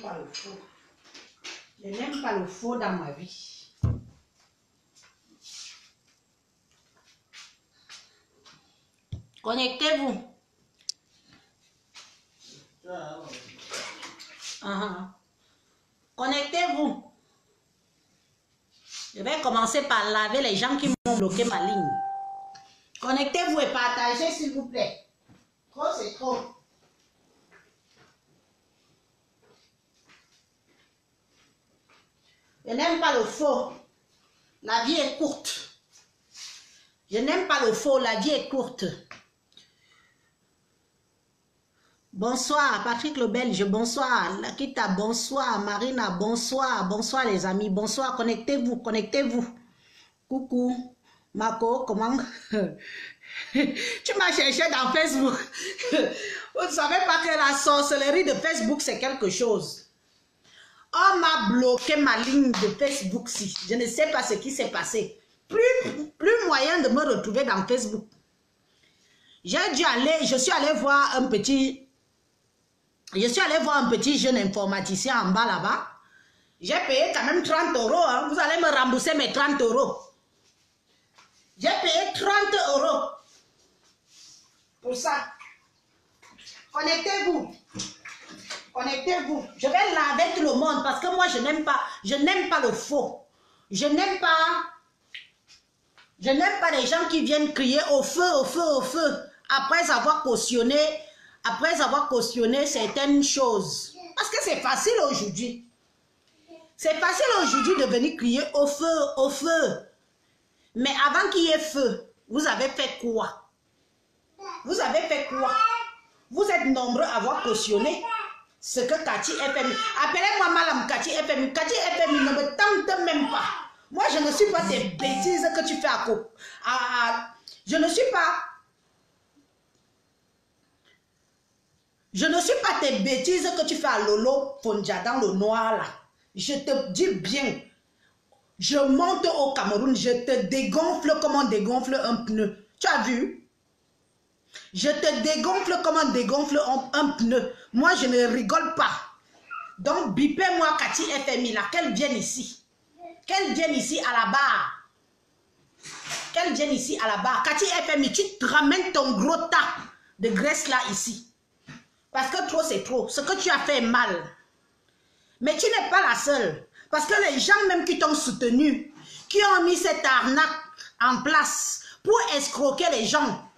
pas le faux. Je n'aime pas le faux dans ma vie. Connectez-vous. Connectez-vous. Je vais commencer par laver les gens qui m'ont bloqué ma ligne. Connectez-vous et partagez, s'il vous plaît. Trop, c'est trop. Je n'aime pas le faux. La vie est courte. Je n'aime pas le faux. La vie est courte. Bonsoir, Patrick le Belge. Bonsoir, Lakita. Bonsoir, Marina. Bonsoir. Bonsoir, les amis. Bonsoir. Connectez-vous. Connectez-vous. Coucou. Marco, comment? Tu m'as cherché dans Facebook. Vous ne savez pas que la sorcellerie de Facebook, c'est quelque chose. On m'a bloqué ma ligne de Facebook. Si. Je ne sais pas ce qui s'est passé. Plus moyen de me retrouver dans Facebook. J'ai dû aller, je suis allé voir un petit jeune informaticien en bas là-bas. J'ai payé quand même 30 €. Hein. Vous allez me rembourser mes 30 €. J'ai payé 30 € pour ça. Connectez-vous. Connectez-vous. Je vais laver tout le monde parce que moi, je n'aime pas le faux. Je n'aime pas les gens qui viennent crier au feu, au feu, au feu, après avoir cautionné certaines choses. Parce que c'est facile aujourd'hui. C'est facile aujourd'hui de venir crier au feu, au feu. Mais avant qu'il y ait feu, vous avez fait quoi? Vous avez fait quoi? Vous êtes nombreux à avoir cautionné ce que Cathy FMI. Appelez-moi Madame Cathy FMI. Cathy FMI ne me tente même pas. Moi, je ne suis pas tes bêtises que tu fais je ne suis pas tes bêtises que tu fais à Lolo Fonja dans le noir là. Je te dis bien. Je monte au Cameroun, je te dégonfle comme on dégonfle un pneu. Tu as vu? Je te dégonfle comme on dégonfle un pneu. Moi, je ne rigole pas. Donc, bipez-moi Cathy FMI là, qu'elle vienne ici. Qu'elle vienne ici à la barre. Qu'elle vienne ici à la barre. Cathy FMI, tu te ramènes ton gros tas de graisse là ici. Parce que trop, c'est trop. Ce que tu as fait est mal. Mais tu n'es pas la seule. Parce que les gens même qui t'ont soutenu, qui ont mis cette arnaque en place pour escroquer les gens,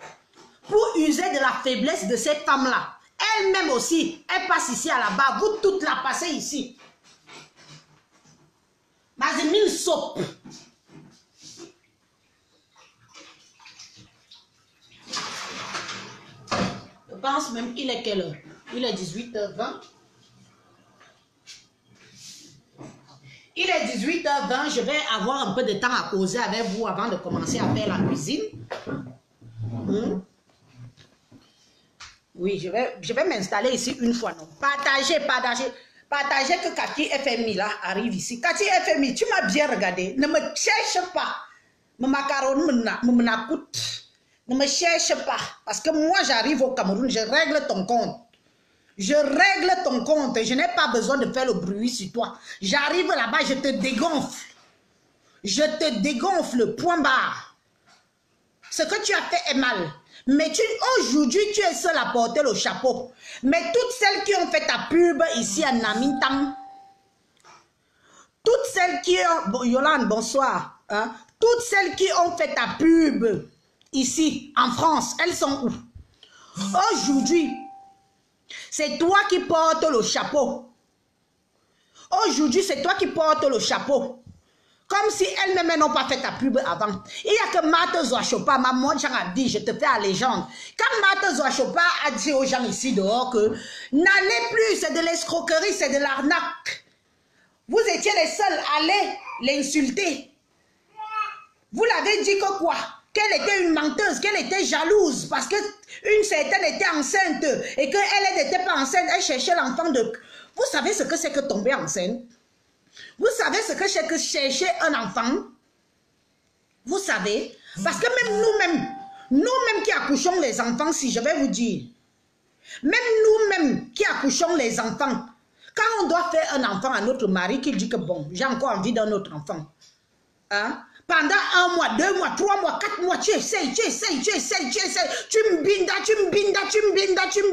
pour user de la faiblesse de ces femmes-là, elles-mêmes aussi, elles passent ici à la barre. Vous toutes la passez ici. Mazemine Sop. Je pense même qu'il est quelle heure? Il est 18h20. Il est 18h20. Je vais avoir un peu de temps à causer avec vous avant de commencer à faire la cuisine. Oui, je vais m'installer ici une fois. Non. Partagez que Cathy FMI là arrive ici. Cathy FMI, tu m'as bien regardé. Ne me cherche pas. Mon macaron me coûte. Ne me cherche pas. Parce que moi, j'arrive au Cameroun, je règle ton compte. Je règle ton compte. Je n'ai pas besoin de faire le bruit sur toi. J'arrive là-bas, je te dégonfle. Je te dégonfle, point barre. Ce que tu as fait est mal. Mais aujourd'hui, tu es seul à porter le chapeau. Mais toutes celles qui ont fait ta pub ici à Namintang, toutes celles qui ont... Bon, Yolande, bonsoir. Hein? Toutes celles qui ont fait ta pub ici, en France, elles sont où? Aujourd'hui, c'est toi qui portes le chapeau. Aujourd'hui, c'est toi qui portes le chapeau. Comme si elles-mêmes n'ont pas fait ta pub avant. Il n'y a que Marthe Zouachopa, maman a dit, je te fais la légende. Quand Marthe Zouachopa a dit aux gens ici dehors que n'allez plus, c'est de l'escroquerie, c'est de l'arnaque. Vous étiez les seuls à aller l'insulter. Vous l'avez dit que quoi? Qu'elle était une menteuse, qu'elle était jalouse parce qu'une certaine était enceinte et qu'elle n'était pas enceinte, elle cherchait l'enfant de... Vous savez ce que c'est que tomber enceinte? Vous savez ce que c'est que chercher un enfant? Vous savez? Parce que même nous-mêmes qui accouchons les enfants, si je vais vous dire, même nous-mêmes qui accouchons les enfants, Quand on doit faire un enfant à notre mari, qu'il dit que bon, j'ai encore envie d'un autre enfant. Hein? Pendant 1 mois, 2 mois, 3 mois, 4 mois, tu essayes, tu me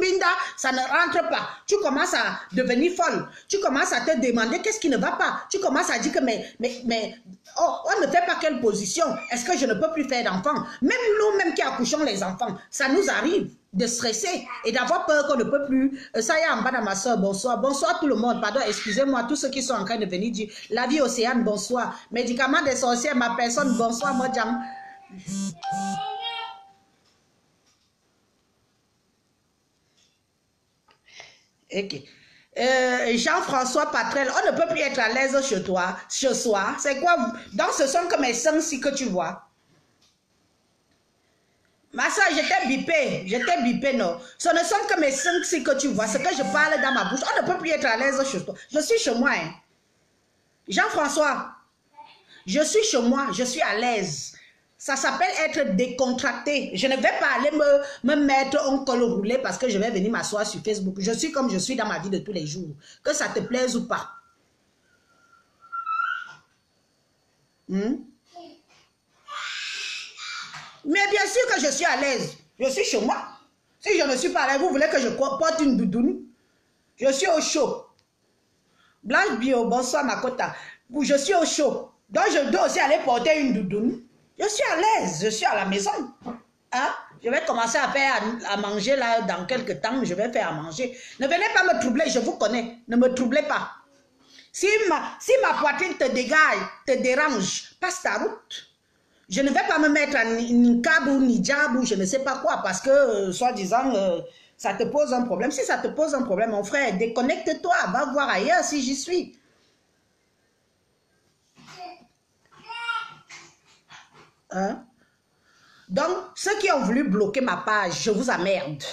binda, ça ne rentre pas. Tu commences à devenir folle. Tu commences à te demander qu'est-ce qui ne va pas. Tu commences à dire que oh, on ne fait pas quelle position. Est-ce que je ne peux plus faire d'enfants? Même nous-mêmes qui accouchons les enfants, ça nous arrive de stresser et d'avoir peur qu'on ne peut plus. Ça y est, en bas dans ma soeur, bonsoir. Bonsoir tout le monde, pardon, excusez-moi, tous ceux qui sont en train de venir dire la vie Océane, bonsoir. Médicaments des sorcières, ma personne, bonsoir, moi, Djam. Ok. Jean-François Patrel, on ne peut plus être à l'aise chez toi, chez soi. C'est quoi? Donc, ce sont comme mes sens-ci que tu vois. Ma soeur, j'étais bipée, non. Ce ne sont que mes 5 que tu vois, ce que je parle dans ma bouche. On ne peut plus être à l'aise chez toi. Je suis chez moi. Hein. Jean-François, je suis chez moi, je suis à l'aise. Ça s'appelle être décontracté. Je ne vais pas aller me mettre un col roulé parce que je vais venir m'asseoir sur Facebook. Je suis comme je suis dans ma vie de tous les jours. Que ça te plaise ou pas. Mais bien sûr que je suis à l'aise. Je suis chez moi. Si je ne suis pas à l'aise, vous voulez que je porte une doudoune? Je suis au chaud. Blanche Bio, bonsoir Makota. Je suis au chaud. Donc je dois aussi aller porter une doudoune. Je suis à l'aise. Je suis à la maison. Hein? Je vais commencer à faire à manger là dans quelques temps. Je vais faire à manger. Ne venez pas me troubler, je vous connais. Ne me troublez pas. Si ma poitrine te dégage, te dérange, passe ta route. Je ne vais pas me mettre en niqab ou nijab ou je ne sais pas quoi parce que, soi-disant, ça te pose un problème. Si ça te pose un problème, mon frère, déconnecte-toi, va voir ailleurs si j'y suis. Hein? Donc, ceux qui ont voulu bloquer ma page, je vous emmerde.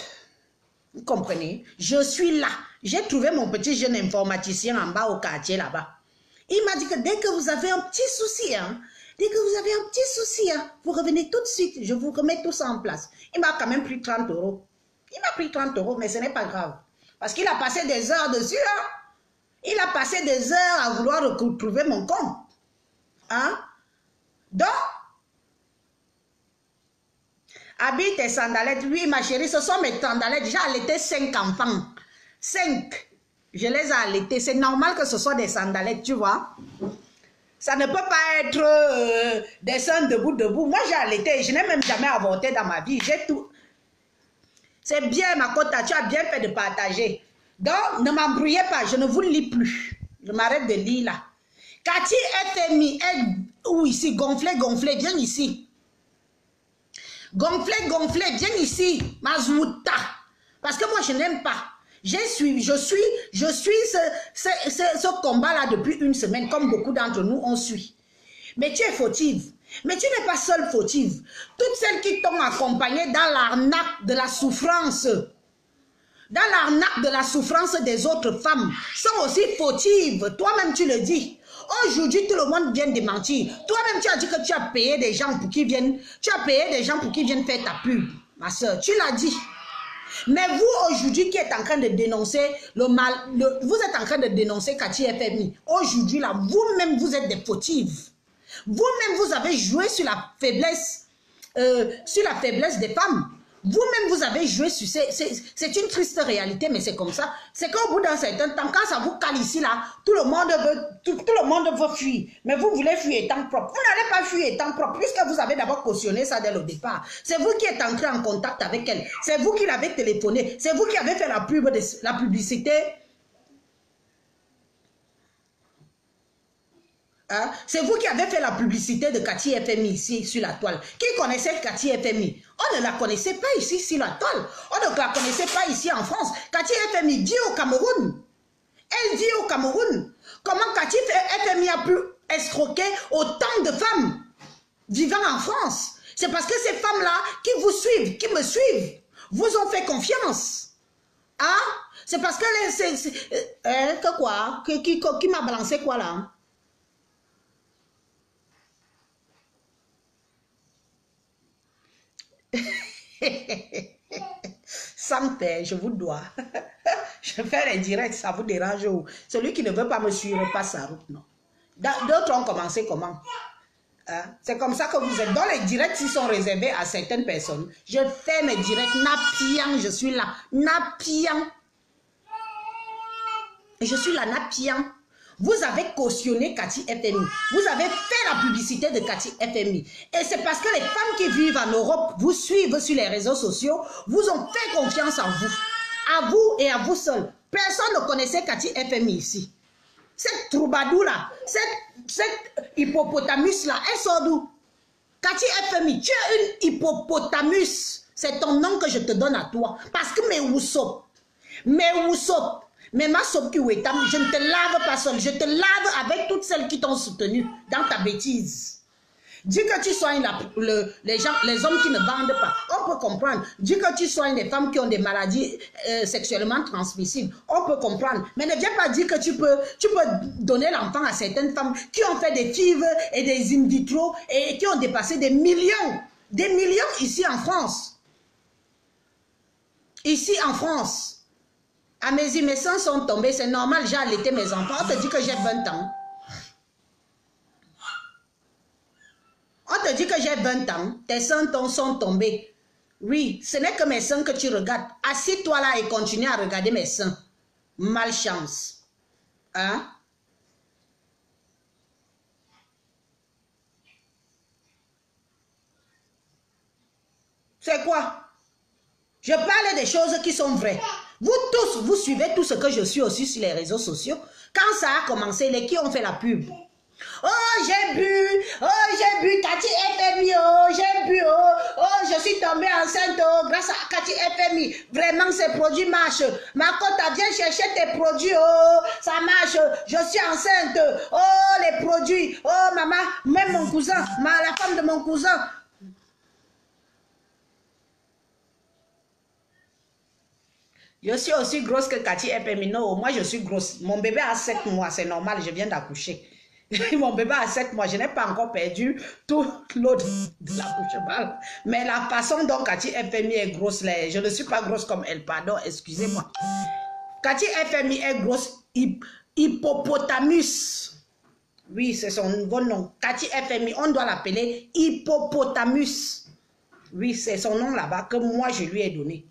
Vous comprenez? Je suis là. J'ai trouvé mon petit jeune informaticien en bas au quartier là-bas. Il m'a dit que dès que vous avez un petit souci, hein, dès que vous avez un petit souci, hein, vous revenez tout de suite, je vous remets tout ça en place. Il m'a quand même pris 30 €. Il m'a pris 30 €, mais ce n'est pas grave. Parce qu'il a passé des heures dessus. Hein. Il a passé des heures à vouloir retrouver mon compte. Hein? Donc, habille tes sandalettes. Oui, ma chérie, ce sont mes sandalettes. J'ai allaité 5 enfants. 5. Je les ai allaités. C'est normal que ce soit des sandalettes, tu vois. Ça ne peut pas être des seins debout. Moi, j'ai allaité. Je n'ai même jamais avorté dans ma vie. J'ai tout. C'est bien, ma Makota. Tu as bien fait de partager. Donc, ne m'embrouillez pas. Je ne vous lis plus. Je m'arrête de lire là. Cathy FMI, où ici? Gonflé, viens ici. Gonflé, viens ici. Mazouta. Parce que moi, je n'aime pas. Je suis ce combat-là depuis une semaine, comme beaucoup d'entre nous, on suit. Mais tu es fautive. Mais tu n'es pas seule fautive. Toutes celles qui t'ont accompagnée dans l'arnaque de la souffrance, des autres femmes, sont aussi fautives. Toi-même, tu le dis. Aujourd'hui, tout le monde vient de mentir. Toi-même, tu as dit que tu as payé des gens pour qu'ils viennent, faire ta pub, ma soeur. Tu l'as dit. Mais vous, aujourd'hui, qui êtes en train de dénoncer le mal, vous êtes en train de dénoncer Cathy FMI. Aujourd'hui, là, vous-même, vous êtes des fautives. Vous-même, vous avez joué sur la faiblesse des femmes. Vous-même, vous avez joué sur... C'est une triste réalité, mais c'est comme ça. C'est qu'au bout d'un certain temps, quand ça vous cale ici, là, tout le monde veut fuir. Mais vous voulez fuir étant propre. Vous n'allez pas fuir étant propre, puisque vous avez d'abord cautionné ça dès le départ. C'est vous qui êtes entré en contact avec elle. C'est vous qui l'avez téléphoné. C'est vous qui avez fait la publicité. Hein? C'est vous qui avez fait la publicité de Cathy FMI ici sur la toile. Qui connaissait Cathy FMI? On ne la connaissait pas ici sur la toile. On ne la connaissait pas ici en France. Cathy FMI vit au Cameroun. Elle vit au Cameroun. Comment Cathy FMI a pu escroquer autant de femmes vivant en France? C'est parce que ces femmes-là qui vous suivent, qui me suivent, vous ont fait confiance. Hein? C'est parce que... que quoi? Qui m'a balancé quoi là? Sans père, je vous dois. Je fais les directs, ça vous dérange ou? Celui qui ne veut pas me suivre, passe sa route, non. D'autres ont commencé comment? Hein? C'est comme ça que vous êtes. Dans les directs, ils sont réservés à certaines personnes. Je fais mes directs, napiant, je suis là. Napiant. Je suis là, napiant. Vous avez cautionné Cathy FMI. Vous avez fait la publicité de Cathy FMI. Et c'est parce que les femmes qui vivent en Europe vous suivent sur les réseaux sociaux, vous ont fait confiance en vous. À vous et à vous seul. Personne ne connaissait Cathy FMI ici. Cette troubadour là, cette hippopotamus là, elle sort d'où? Cathy FMI, tu es une hippopotamus. C'est ton nom que je te donne à toi. Parce que mes Woussop, mais ma sop qui ouetam, je ne te lave pas seul, je te lave avec toutes celles qui t'ont soutenu dans ta bêtise. Dis que tu soignes les hommes qui ne vendent pas, on peut comprendre. Dis que tu soignes les femmes qui ont des maladies sexuellement transmissibles, on peut comprendre. Mais ne viens pas dire que tu peux donner l'enfant à certaines femmes qui ont fait des FIV et des in vitro et qui ont dépassé des millions ici en France. Ici en France. À mes seins sont tombés, c'est normal, j'ai allaité mes enfants. On te dit que j'ai 20 ans. On te dit que j'ai 20 ans, tes seins sont tombés. Oui, ce n'est que mes seins que tu regardes. Assis-toi là et continue à regarder mes seins. Malchance. Hein? C'est quoi? Je parle des choses qui sont vraies. Vous tous, vous suivez tout ce que je suis aussi sur les réseaux sociaux. Quand ça a commencé, les qui ont fait la pub? Oh, j'ai bu Cathy FMI, oh, j'ai bu, oh, je suis tombée enceinte, oh, grâce à Cathy FMI. Vraiment, ces produits marchent. Ma cote, viens chercher tes produits, oh, ça marche. Je suis enceinte, oh, les produits, oh, maman, même mon cousin, la femme de mon cousin. Je suis aussi grosse que Cathy FMI. Non, moi je suis grosse. Mon bébé a 7 mois, c'est normal, je viens d'accoucher. Mon bébé a 7 mois, je n'ai pas encore perdu tout l'eau de l'accouchement. Mais la façon dont Cathy FMI est grosse, je ne suis pas grosse comme elle, pardon, excusez-moi. Cathy FMI est grosse, hippopotamus. Oui, c'est son nouveau nom. Cathy FMI, on doit l'appeler hippopotamus. Oui, c'est son nom là-bas que moi je lui ai donné.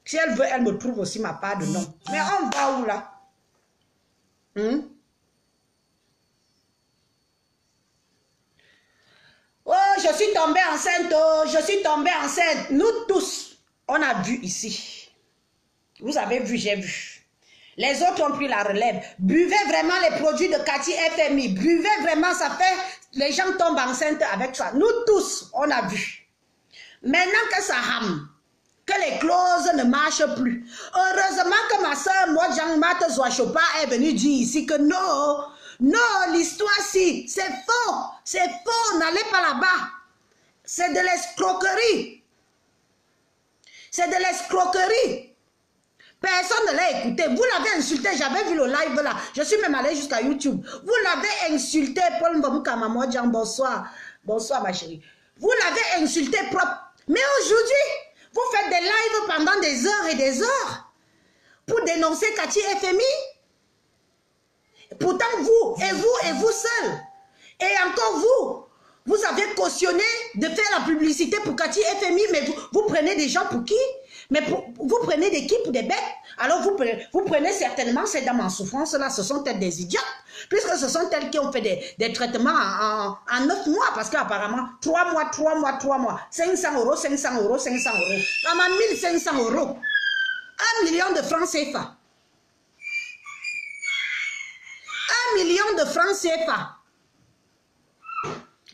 Si elle veut, elle me trouve aussi ma part de nom. Mais on va où là? Oh, je suis tombée enceinte, oh, je suis tombée enceinte. Nous tous, on a vu ici. Vous avez vu, j'ai vu. Les autres ont pris la relève. Buvez vraiment les produits de Cathy FMI. Buvez vraiment, ça fait... Les gens tombent enceintes avec ça. Nous tous, on a vu. Maintenant que ça rame, que les clauses ne marchent plus. Heureusement que ma soeur, moi, Jean-Marthe Zouachopa, est venue dire ici que non, non, l'histoire, si, c'est faux, n'allez pas là-bas. C'est de l'escroquerie. C'est de l'escroquerie. Personne ne l'a écouté. Vous l'avez insulté, j'avais vu le live là. Je suis même allé jusqu'à YouTube. Vous l'avez insulté, Paul Mbamukama, moi, Jean, bonsoir. Bonsoir, ma chérie. Vous l'avez insulté propre. Mais aujourd'hui, vous faites des lives pendant des heures et des heures pour dénoncer Cathy FMI. Pourtant, vous seul. Et encore vous avez cautionné de faire la publicité pour Cathy FMI, mais vous prenez des gens pour qui? Mais vous prenez des qui pour des bêtes? Alors vous prenez certainement ces dames en souffrance là, ce sont elles des idiotes, puisque ce sont elles qui ont fait des traitements en 9 mois, parce qu'apparemment 3 mois, 500 €, 500 €, 500 €. Maman, 1500 €. 1 million de francs CFA. 1 million de francs CFA.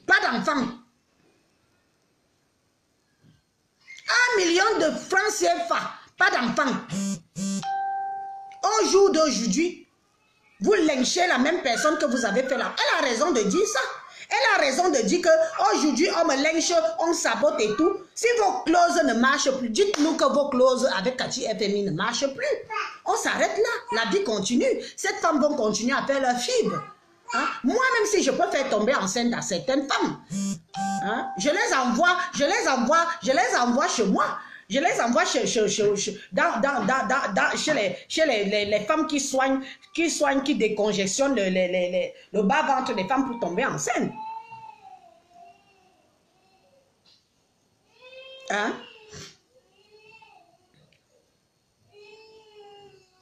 Pas d'enfant. 1 million de francs CFA. Pas d'enfant. Au jour d'aujourd'hui, vous lynchez la même personne que vous avez fait là. Elle a raison de dire ça. Elle a raison de dire qu'aujourd'hui, on me lynche, on sabote et tout. Si vos clauses ne marchent plus, dites-nous que vos clauses avec Cathy FMI ne marchent plus. On s'arrête là. La vie continue. Cette femme va continuer à faire leur fibre. Hein? Moi, même si je peux faire tomber enceinte à certaines femmes, hein? je les envoie chez moi. Je les envoie chez les femmes qui soignent, qui décongestionnent le bas-ventre des femmes pour tomber enceinte. Hein?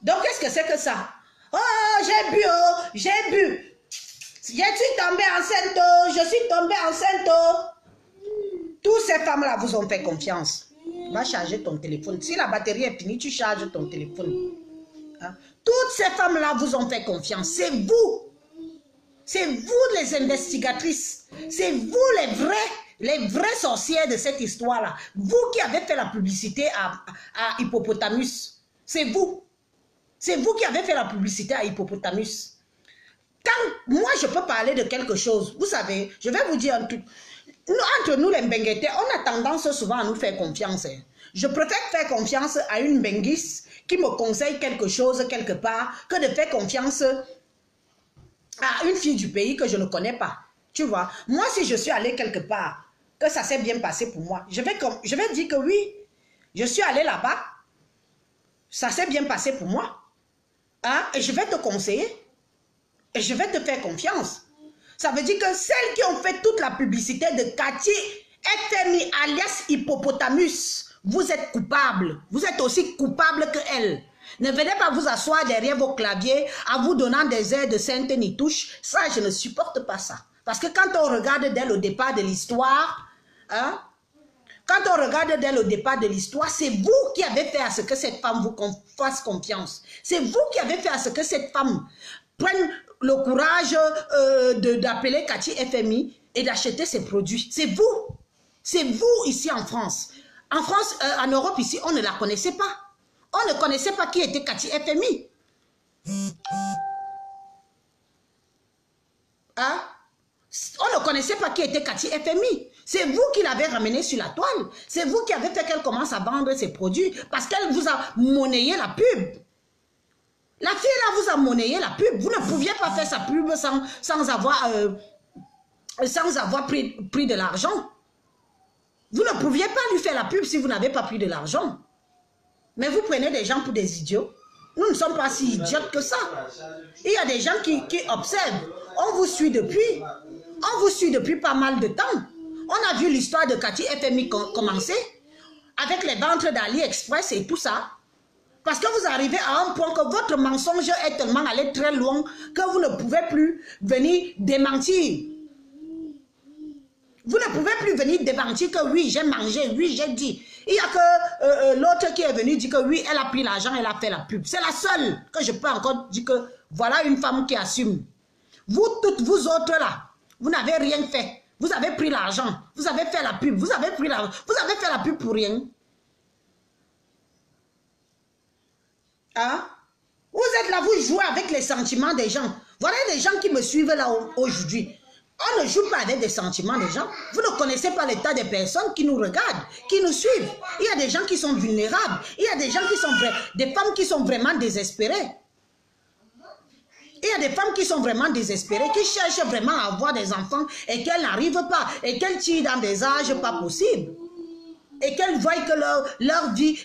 Donc, qu'est-ce que c'est que ça? Oh, j'ai bu, oh, j'ai bu. Je suis tombée enceinte, oh, je suis tombée enceinte, oh. Toutes ces femmes-là vous ont fait confiance. Va charger ton téléphone. Si la batterie est finie, tu charges ton téléphone. Hein? Toutes ces femmes-là vous ont fait confiance. C'est vous. C'est vous les investigatrices. C'est vous les vrais sorcières de cette histoire-là. Vous qui avez fait la publicité à Hippopotamus. C'est vous. C'est vous qui avez fait la publicité à Hippopotamus. Quand moi je peux parler de quelque chose, vous savez, je vais vous dire un truc. Entre nous les Mbenguetés, on a tendance souvent à nous faire confiance. Hein. Je préfère faire confiance à une Mbenguis qui me conseille quelque chose quelque part que de faire confiance à une fille du pays que je ne connais pas. Tu vois, moi si je suis allée quelque part, que ça s'est bien passé pour moi, je vais dire que oui, je suis allée là-bas, ça s'est bien passé pour moi. Hein? Et je vais te conseiller. Et je vais te faire confiance. Ça veut dire que celles qui ont fait toute la publicité de Cathy FMI alias Hippopotamus, vous êtes coupables. Vous êtes aussi coupables qu'elle. Ne venez pas vous asseoir derrière vos claviers en vous donnant des airs de sainte nitouche. Ça, je ne supporte pas ça. Parce que quand on regarde dès le départ de l'histoire, hein, quand on regarde dès le départ de l'histoire, c'est vous qui avez fait à ce que cette femme vous fasse confiance. C'est vous qui avez fait à ce que cette femme prenne le courage d'appeler Cathy FMI et d'acheter ses produits. C'est vous. C'est vous ici en France. En France, en Europe ici, on ne la connaissait pas. On ne connaissait pas qui était Cathy FMI. Hein? On ne connaissait pas qui était Cathy FMI. C'est vous qui l'avez ramenée sur la toile. C'est vous qui avez fait qu'elle commence à vendre ses produits parce qu'elle vous a monnayé la pub. La fille là vous a monnayé la pub. Vous ne pouviez pas faire sa pub sans avoir pris de l'argent. Vous ne pouviez pas lui faire la pub si vous n'avez pas pris de l'argent. Mais vous prenez des gens pour des idiots. Nous ne sommes pas si idiotes que ça. Il y a des gens qui observent. On vous suit depuis. On vous suit depuis pas mal de temps. On a vu l'histoire de Cathy FMI commencer avec les ventres d'AliExpress et tout ça. Parce que vous arrivez à un point que votre mensonge est tellement allé très loin que vous ne pouvez plus venir démentir. Vous ne pouvez plus venir démentir que oui, j'ai mangé, oui, j'ai dit. Il n'y a que l'autre qui est venu dire que oui, elle a pris l'argent, elle a fait la pub. C'est la seule que je peux encore dire que voilà une femme qui assume. Vous, toutes vous autres là, vous n'avez rien fait. Vous avez pris l'argent, vous avez fait la pub, vous avez fait la pub pour rien. Hein? Vous êtes là, vous jouez avec les sentiments des gens. Voilà des gens qui me suivent là aujourd'hui. On ne joue pas avec des sentiments des gens. Vous ne connaissez pas l'état des personnes qui nous regardent, qui nous suivent. Il y a des gens qui sont vulnérables. Il y a des gens qui sont des femmes qui sont vraiment désespérées. Il y a des femmes qui sont vraiment désespérées, qui cherchent vraiment à avoir des enfants et qu'elles n'arrivent pas, et qu'elles tirent dans des âges pas possibles. Et qu'elles voient que leur vie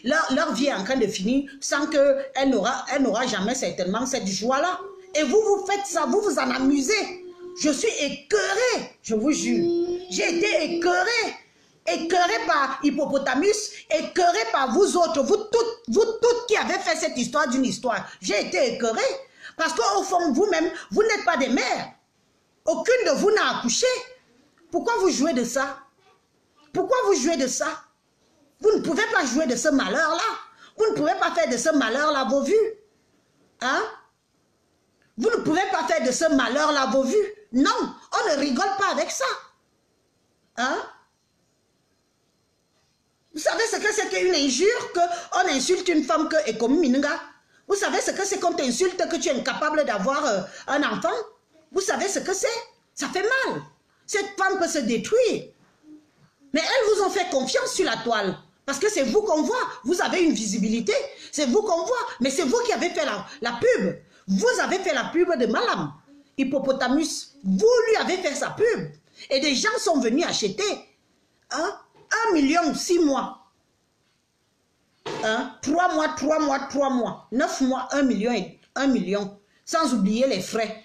est en train de finir sans qu'elle n'aura jamais certainement cette joie-là. Et vous, vous faites ça, vous vous en amusez. Je suis écœurée, je vous jure. J'ai été écœurée par Hippopotamus, écœurée par vous autres, vous toutes qui avez fait cette histoire d'une histoire. J'ai été écœurée parce qu'au fond, vous-même, vous n'êtes pas des mères. Aucune de vous n'a accouché. Pourquoi vous jouez de ça? Pourquoi vous jouez de ça? Vous ne pouvez pas jouer de ce malheur-là. Vous ne pouvez pas faire de ce malheur-là vos vues. Hein? Vous ne pouvez pas faire de ce malheur-là vos vues. Non, on ne rigole pas avec ça. Hein? Vous savez ce que c'est qu'une injure, qu'on insulte une femme que est comme Minga? Vous savez ce que c'est qu'on t'insulte, que tu es incapable d'avoir un enfant? Vous savez ce que c'est? Ça fait mal. Cette femme peut se détruire. Mais elles vous ont fait confiance sur la toile. Parce que c'est vous qu'on voit. Vous avez une visibilité. C'est vous qu'on voit. Mais c'est vous qui avez fait la pub. Vous avez fait la pub de Madame Hippopotamus. Vous lui avez fait sa pub. Et des gens sont venus acheter. Hein? 1 million 6 mois. 3 mois, 3 mois, 3 mois, 9 mois, 1 million et 1 million, sans oublier les frais.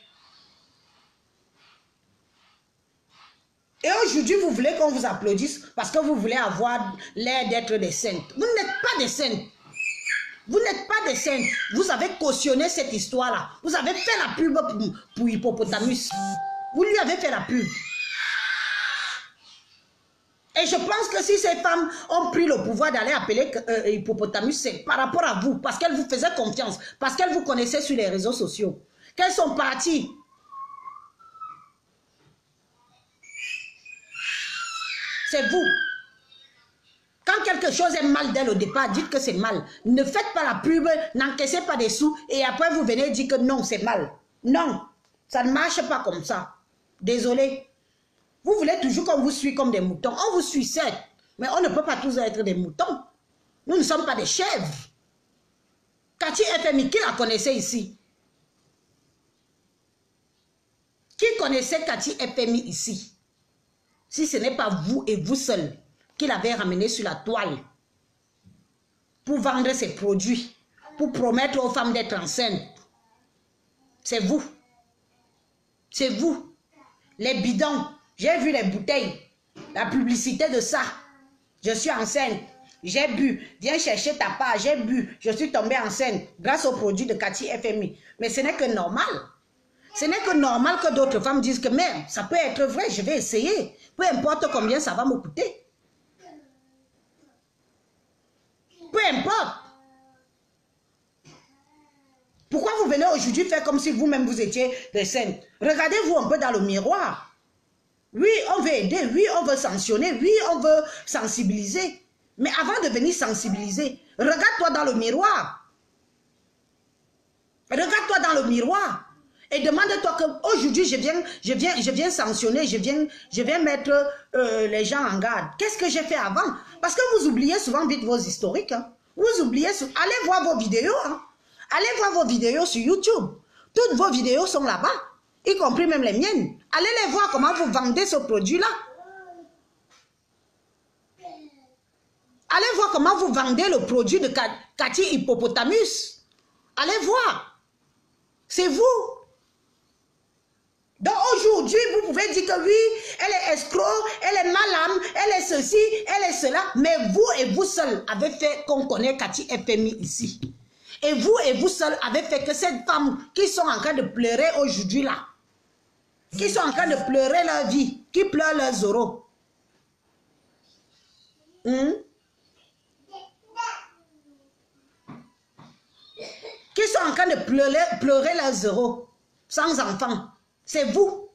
Et aujourd'hui, vous voulez qu'on vous applaudisse parce que vous voulez avoir l'air d'être des saintes. Vous n'êtes pas des saintes. Vous n'êtes pas des saintes. Vous avez cautionné cette histoire-là. Vous avez fait la pub pour Hippopotamus. Vous lui avez fait la pub. Et je pense que si ces femmes ont pris le pouvoir d'aller appeler Hippopotamus, c'est par rapport à vous, parce qu'elles vous faisaient confiance, parce qu'elles vous connaissaient sur les réseaux sociaux. Qu'elles sont parties. C'est vous. Quand quelque chose est mal dès le départ, dites que c'est mal. Ne faites pas la pub, n'encaissez pas des sous et après vous venez dire que non, c'est mal. Non, ça ne marche pas comme ça. Désolé. Vous voulez toujours qu'on vous suit comme des moutons. On vous suit, certes, mais on ne peut pas tous être des moutons. Nous ne sommes pas des chèvres. Cathy FMI, qui la connaissait ici? Qui connaissait Cathy FMI ici? Si ce n'est pas vous et vous seul qui l'avez ramené sur la toile pour vendre ses produits, pour promettre aux femmes d'être enceintes. C'est vous. C'est vous. Les bidons. J'ai vu les bouteilles. La publicité de ça. Je suis enceinte. J'ai bu. Viens chercher ta part. J'ai bu. Je suis tombée enceinte grâce aux produits de Cathy FMI. Mais ce n'est que normal. Ce n'est que normal que d'autres femmes disent que même ça peut être vrai, je vais essayer. Peu importe combien ça va me coûter. Peu importe. Pourquoi vous venez aujourd'hui faire comme si vous-même vous étiez des saintes? Regardez-vous un peu dans le miroir. Oui, on veut aider. Oui, on veut sanctionner. Oui, on veut sensibiliser. Mais avant de venir sensibiliser, regarde-toi dans le miroir. Regarde-toi dans le miroir. Et demande-toi qu'aujourd'hui, je viens sanctionner, je viens mettre les gens en garde. Qu'est-ce que j'ai fait avant? Parce que vous oubliez souvent vite vos historiques. Hein. Vous oubliez, allez voir vos vidéos. Hein. Allez voir vos vidéos sur YouTube. Toutes vos vidéos sont là-bas, y compris même les miennes. Allez les voir comment vous vendez ce produit-là. Allez voir comment vous vendez le produit de Cathy Hippopotamus. Allez voir. C'est vous. Donc aujourd'hui, vous pouvez dire que oui, elle est escroc, elle est malâme, elle est ceci, elle est cela. Mais vous et vous seul avez fait qu'on connaît Cathy FMI ici. Et vous seul avez fait que ces femmes qui sont en train de pleurer aujourd'hui là, qui sont en train de pleurer leur vie, qui pleurent leurs euros. Qui sont en train de pleurer leurs euros, sans enfants. C'est vous.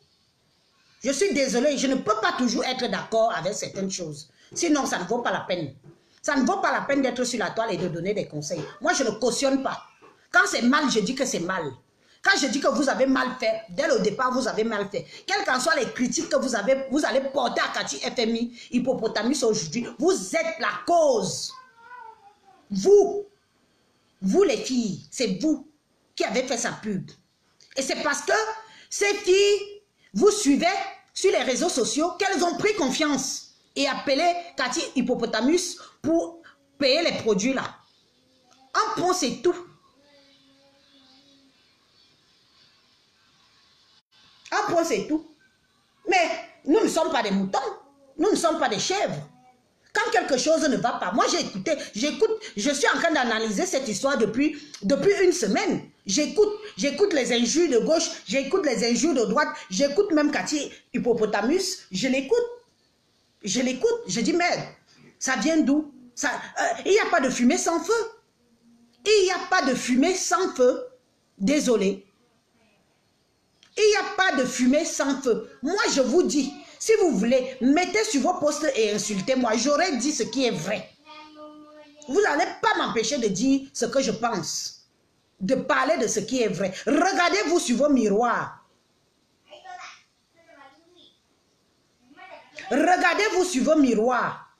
Je suis désolée, je ne peux pas toujours être d'accord avec certaines choses. Sinon, ça ne vaut pas la peine. Ça ne vaut pas la peine d'être sur la toile et de donner des conseils. Moi, je ne cautionne pas. Quand c'est mal, je dis que c'est mal. Quand je dis que vous avez mal fait, dès le départ, vous avez mal fait. Quelles qu'en soient les critiques que vous allez porter à Cathy FMI, Hippopotamus aujourd'hui, vous êtes la cause. Vous les filles, c'est vous qui avez fait sa pub. Et c'est parce que ces filles vous suivez sur les réseaux sociaux qu'elles ont pris confiance et appelé Cathy Hippopotamus pour payer les produits là. Un point, c'est tout. Un point, c'est tout. Mais nous ne sommes pas des moutons. Nous ne sommes pas des chèvres. Quand quelque chose ne va pas, moi j'écoute, je suis en train d'analyser cette histoire depuis une semaine. J'écoute les injures de gauche, j'écoute les injures de droite, j'écoute même Cathy Hippopotamus, je l'écoute, je dis merde, ça vient d'où? Il n'y a pas de fumée sans feu. Il n'y a pas de fumée sans feu. Désolé. Il n'y a pas de fumée sans feu. Moi je vous dis, si vous voulez, mettez sur vos posts et insultez-moi. J'aurais dit ce qui est vrai. Vous n'allez pas m'empêcher de dire ce que je pense. De parler de ce qui est vrai. Regardez-vous sur vos miroirs. Regardez-vous sur vos miroirs.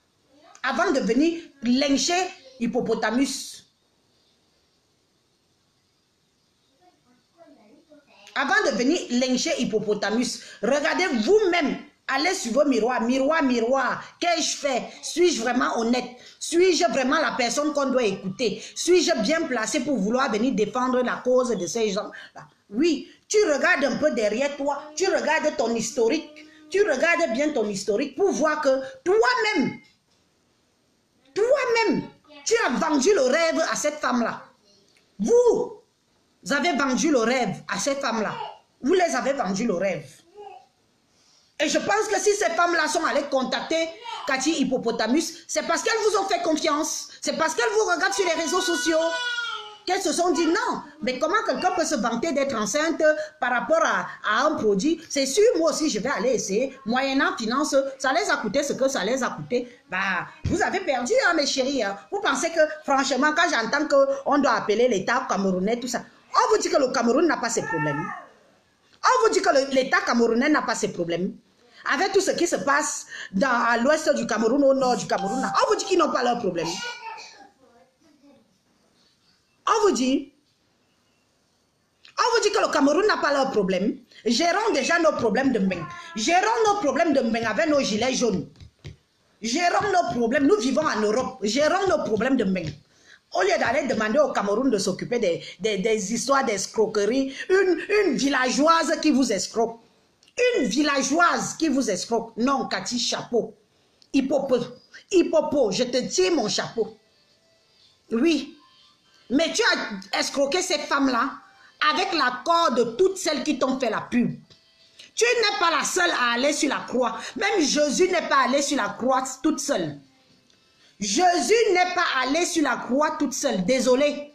Avant de venir lyncher Hippopotamus. Avant de venir lyncher Hippopotamus, regardez vous-même Allez sur vos miroirs, miroir, miroir. Qu'ai-je fait? Suis-je vraiment honnête? Suis-je vraiment la personne qu'on doit écouter? Suis-je bien placé pour vouloir venir défendre la cause de ces gens-là? Oui, tu regardes un peu derrière toi, tu regardes ton historique, tu regardes bien ton historique pour voir que toi-même, tu as vendu le rêve à cette femme-là. Vous avez vendu le rêve à cette femme-là. Vous les avez vendu le rêve. Et je pense que si ces femmes-là sont allées contacter Cathy Hippopotamus, c'est parce qu'elles vous ont fait confiance. C'est parce qu'elles vous regardent sur les réseaux sociaux. Qu'elles se sont dit non. Mais comment quelqu'un peut se vanter d'être enceinte par rapport à un produit? C'est sûr, moi aussi, je vais aller essayer. Moyennant finance, ça les a coûté ce que ça les a coûté. Bah, vous avez perdu, hein, mes chéris. Hein. Vous pensez que, franchement, quand j'entends qu'on doit appeler l'État camerounais, tout ça, on vous dit que le Cameroun n'a pas ces problèmes. On vous dit que l'État camerounais n'a pas ces problèmes. Avec tout ce qui se passe à l'ouest du Cameroun, au nord du Cameroun, on vous dit qu'ils n'ont pas leurs problèmes. On vous dit que le Cameroun n'a pas leurs problèmes. Gérons déjà nos problèmes de Mbeng. Gérons nos problèmes de Mbeng avec nos gilets jaunes. Gérons nos problèmes. Nous vivons en Europe. Gérons nos problèmes de Mbeng. Au lieu d'aller demander au Cameroun de s'occuper des histoires d'escroquerie, une villageoise qui vous escroque. Une villageoise qui vous escroque. Non, Cathy, chapeau. Hippopo, je te tire mon chapeau. Oui. Mais tu as escroqué ces femmes-là avec l'accord de toutes celles qui t'ont fait la pub. Tu n'es pas la seule à aller sur la croix. Même Jésus n'est pas allé sur la croix toute seule. Jésus n'est pas allé sur la croix toute seule. Désolé.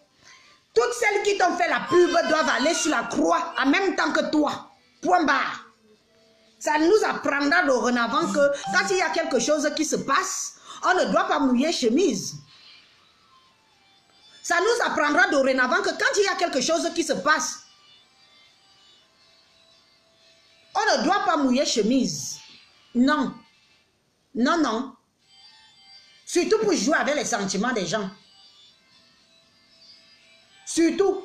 Toutes celles qui t'ont fait la pub doivent aller sur la croix en même temps que toi. Point barre. Ça nous apprendra dorénavant que quand il y a quelque chose qui se passe, on ne doit pas mouiller chemise. Ça nous apprendra dorénavant que quand il y a quelque chose qui se passe, on ne doit pas mouiller chemise. Non. Non, non. Surtout pour jouer avec les sentiments des gens. Surtout.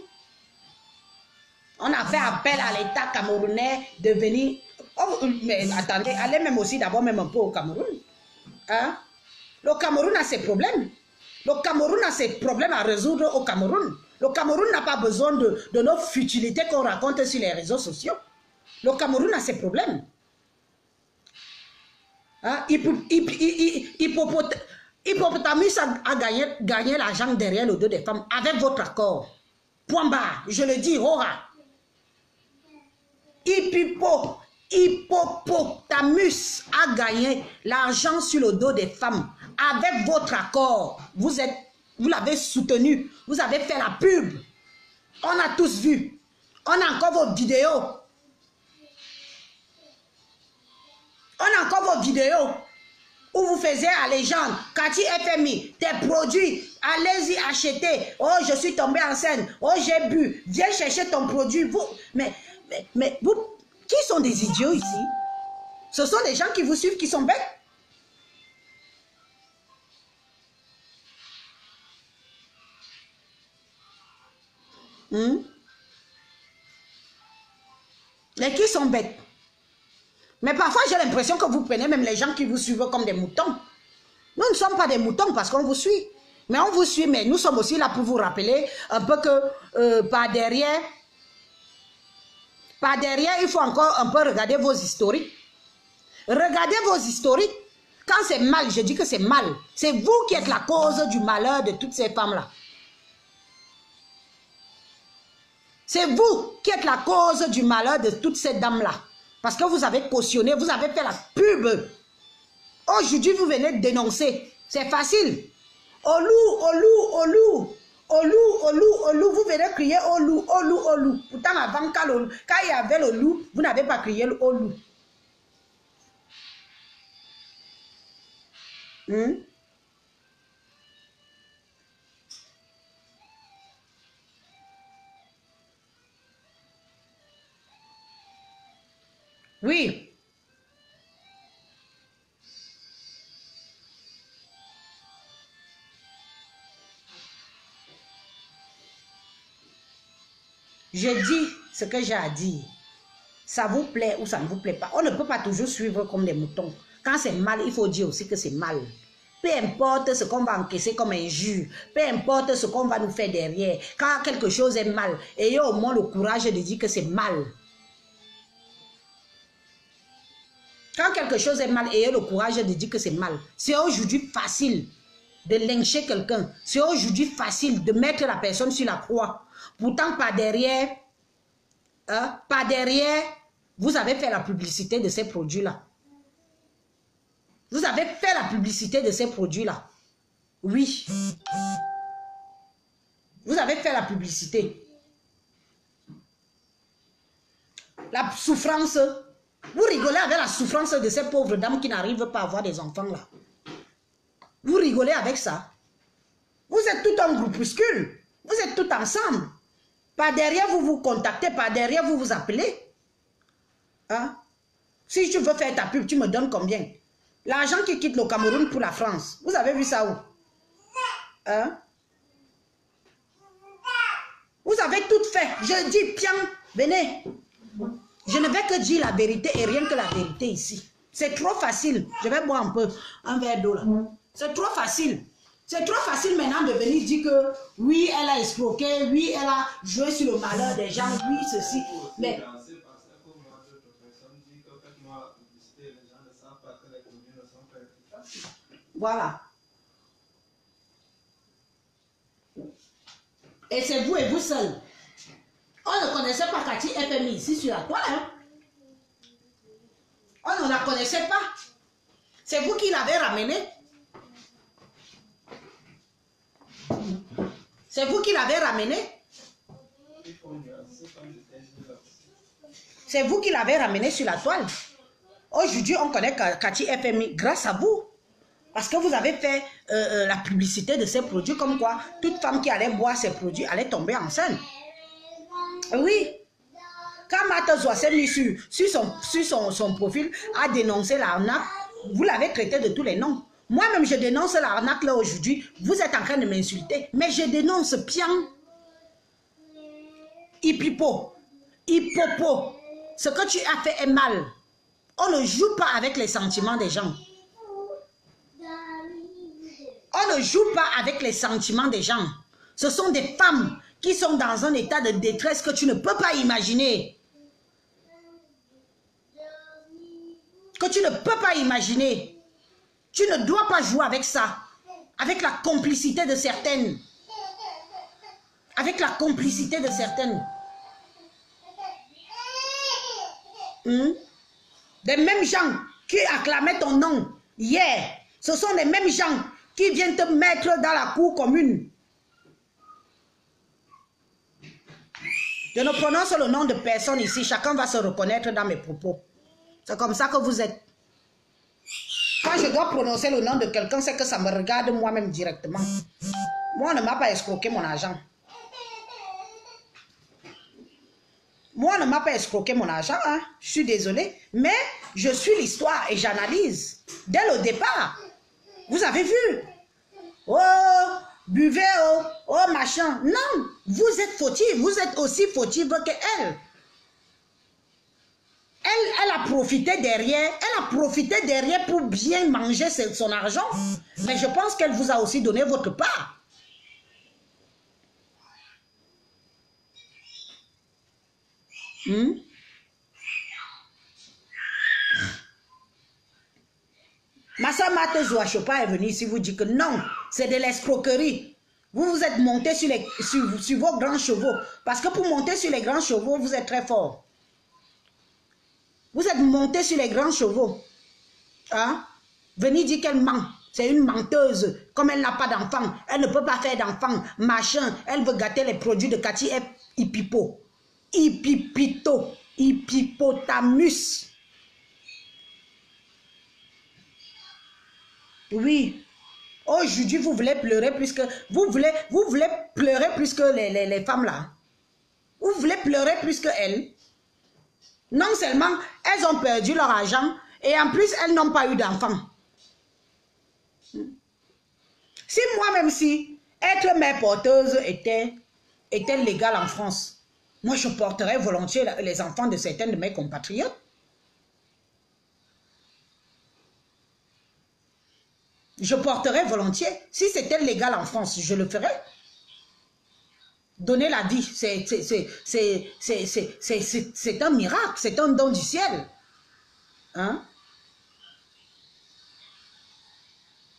On a fait appel à l'État camerounais de venir... Oh, mais attendez, allez même aussi d'abord même un peu au Cameroun. Hein? Le Cameroun a ses problèmes. Le Cameroun a ses problèmes à résoudre au Cameroun. Le Cameroun n'a pas besoin de nos futilités qu'on raconte sur les réseaux sociaux. Le Cameroun a ses problèmes. Hein? Hippopotamus a gagné l'argent derrière le dos des femmes avec votre accord. Point barre, je le dis, hora. Hippopotamus a gagné l'argent sur le dos des femmes avec votre accord. Vous l'avez soutenu, vous avez fait la pub. On a tous vu. On a encore vos vidéos. On a encore vos vidéos où vous faisiez allégeance. Cathy FMI, tes produits, allez-y acheter. Oh, je suis tombée enceinte. Oh, j'ai bu. Viens chercher ton produit. Vous, mais vous, qui sont des idiots ici? Ce sont des gens qui vous suivent, qui sont bêtes. Les qui sont bêtes. Mais parfois, j'ai l'impression que vous prenez même les gens qui vous suivent comme des moutons. Nous ne sommes pas des moutons parce qu'on vous suit. Mais on vous suit, mais nous sommes aussi là pour vous rappeler un peu que par derrière, il faut encore un peu regarder vos historiques. Regardez vos historiques. Quand c'est mal, je dis que c'est mal. C'est vous qui êtes la cause du malheur de toutes ces femmes-là. C'est vous qui êtes la cause du malheur de toutes ces dames-là. Parce que vous avez cautionné, vous avez fait la pub. Aujourd'hui, vous venez de dénoncer. C'est facile. Au loup, au loup, au loup. Au loup, au loup, au loup. Vous venez crier au loup, au loup, au loup. Pourtant, avant, quand il y avait le loup, vous n'avez pas crié au loup. Oui. Je dis ce que j'ai à dire. Ça vous plaît ou ça ne vous plaît pas. On ne peut pas toujours suivre comme des moutons. Quand c'est mal, il faut dire aussi que c'est mal. Peu importe ce qu'on va encaisser comme injure, peu importe ce qu'on va nous faire derrière, quand quelque chose est mal, ayez au moins le courage de dire que c'est mal. Quand quelque chose est mal, ayez le courage de dire que c'est mal. C'est aujourd'hui facile de lyncher quelqu'un. C'est aujourd'hui facile de mettre la personne sur la croix. Pourtant, par derrière, vous avez fait la publicité de ces produits-là. Vous avez fait la publicité de ces produits-là. Oui. Vous avez fait la publicité. La souffrance. Vous rigolez avec la souffrance de ces pauvres dames qui n'arrivent pas à avoir des enfants là. Vous rigolez avec ça. Vous êtes tout un groupuscule. Vous êtes tout ensemble. Par derrière, vous vous contactez. Par derrière, vous vous appelez. Hein? Si tu veux faire ta pub, tu me donnes combien? L'argent qui quitte le Cameroun pour la France. Vous avez vu ça où? Hein? Vous avez tout fait. Je dis, Pian, venez. Je ne vais que dire la vérité et rien que la vérité ici. C'est trop facile. Je vais boire un peu, un verre d'eau là. C'est trop facile. C'est trop facile maintenant de venir dire que oui, elle a escroqué, oui, elle a joué sur le malheur des gens, oui, ceci. Mais... Voilà. Et c'est vous et vous seul. On ne connaissait pas Cathy FMI ici sur la toile. Hein? On ne la connaissait pas. C'est vous qui l'avez ramenée. C'est vous qui l'avez ramenée. C'est vous qui l'avez ramenée sur la toile. Aujourd'hui, on connaît Cathy FMI grâce à vous. Parce que vous avez fait la publicité de ces produits comme quoi toute femme qui allait boire ces produits allait tomber enceinte. Oui. Quand Martha Zoua s'est mis sur son profil à dénoncer l'arnaque, vous l'avez traité de tous les noms. Moi-même, je dénonce l'arnaque là aujourd'hui. Vous êtes en train de m'insulter. Mais je dénonce Pian. Hipipo. Hipopo. Ce que tu as fait est mal. On ne joue pas avec les sentiments des gens. On ne joue pas avec les sentiments des gens. Ce sont des femmes qui sont dans un état de détresse que tu ne peux pas imaginer. Que tu ne peux pas imaginer. Tu ne dois pas jouer avec ça. Avec la complicité de certaines. Avec la complicité de certaines. Des mêmes gens qui acclamaient ton nom hier. Ce sont les mêmes gens qui viennent te mettre dans la cour commune. Je ne prononce le nom de personne ici. Chacun va se reconnaître dans mes propos. C'est comme ça que vous êtes. Quand je dois prononcer le nom de quelqu'un, c'est que ça me regarde moi-même directement. Moi, on ne m'a pas escroqué mon argent. Moi, on ne m'a pas escroqué mon argent. Hein. Je suis désolée. Mais je suis l'histoire et j'analyse. Dès le départ. Vous avez vu? Oh, buvez, oh, machin. Non, vous êtes fautive. Vous êtes aussi fautive qu'elle. Elle a profité derrière. Elle a profité derrière pour bien manger son argent. Mais je pense qu'elle vous a aussi donné votre part. Ma soeur Martha Zoua Chopin est venue ici vous dire que non, c'est de l'escroquerie. Vous vous êtes monté sur vos grands chevaux. Parce que pour monter sur les grands chevaux, vous êtes très fort. Vous êtes monté sur les grands chevaux. Hein? Venez dire qu'elle ment. C'est une menteuse. Comme elle n'a pas d'enfant, elle ne peut pas faire d'enfant. Machin, elle veut gâter les produits de Cathy F. Hipipo. Hipipito. Hippopotamus. Oui. Aujourd'hui, vous voulez pleurer plus que... Vous voulez pleurer plus que les femmes là. Vous voulez pleurer plus que elles. Non seulement, elles ont perdu leur argent et en plus, elles n'ont pas eu d'enfants. Si moi-même, si être mère porteuse était légal en France, Moi, je porterais volontiers les enfants de certains de mes compatriotes. Je porterais volontiers. Si c'était légal en France, je le ferais. Donner la vie, c'est un miracle, c'est un don du ciel. Hein?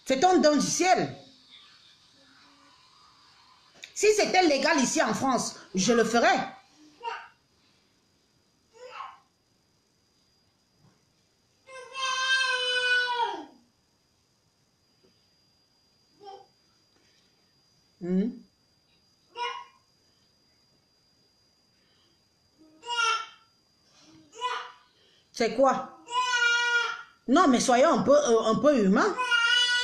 C'est un don du ciel. Si c'était légal ici en France, je le ferais. C'est quoi? Non, mais soyons un peu humains.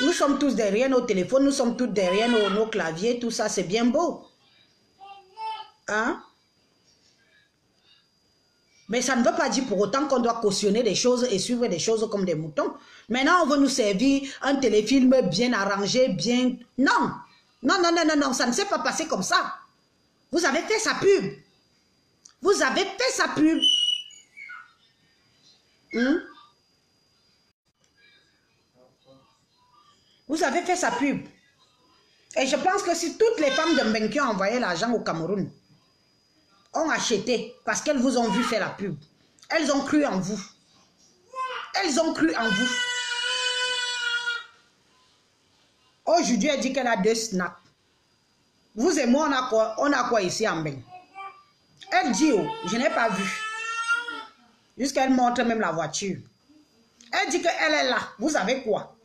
Nous sommes tous derrière nos téléphones, nous sommes tous derrière nos claviers, tout ça, c'est bien beau. Hein? Mais ça ne veut pas dire pour autant qu'on doit cautionner des choses et suivre des choses comme des moutons. Maintenant, on veut nous servir un téléfilm bien arrangé, bien... Non! Non, non, non, non, non, ça ne s'est pas passé comme ça. Vous avez fait sa pub. Vous avez fait sa pub. Vous avez fait sa pub. Et je pense que si toutes les femmes de Mbengue ont envoyé l'argent au Cameroun, ont acheté parce qu'elles vous ont vu faire la pub, elles ont cru en vous. Elles ont cru en vous. Aujourd'hui, elle dit qu'elle a 2 snaps. Vous et moi, on a quoi ici en Mbengue? Elle dit, oh, je n'ai pas vu. Jusqu'elle montre même la voiture. Elle dit qu'elle est là. Vous avez quoi?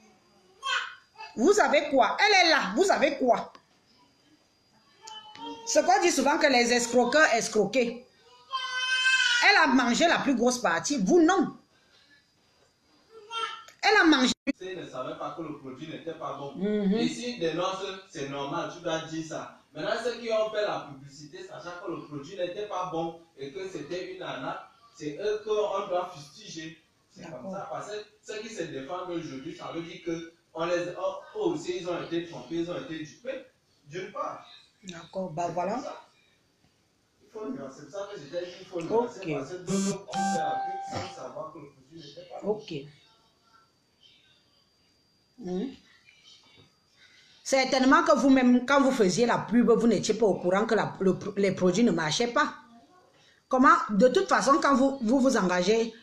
Vous avez quoi? Elle est là. Vous avez quoi? Ce qu'on dit souvent que les escroqueurs escroqués. Elle a mangé la plus grosse partie. Vous, non. Elle a mangé. Elle ne savait pas que le produit n'était pas bon. Et si dénonce, c'est normal, tu dois dire ça. Maintenant, ceux qui ont fait la publicité, sachant que le produit n'était pas bon et que c'était une arnaque, c'est eux qu'on doit fustiger. C'est comme ça. Parce que ceux qui se défendent aujourd'hui, ça veut dire que eux aussi, ils ont été trompés, ils ont été dupés. D'une part. D'accord, bah voilà. Il faut nuancer. C'est ça que j'ai dit qu'il faut nuancer. Parce que d'autres ont fait la pub sans savoir que le produit n'était pas bon. Ok. Certainement que vous-même, quand vous faisiez la pub, vous n'étiez pas au courant que les produits ne marchaient pas. Comment? De toute façon, quand vous engagez,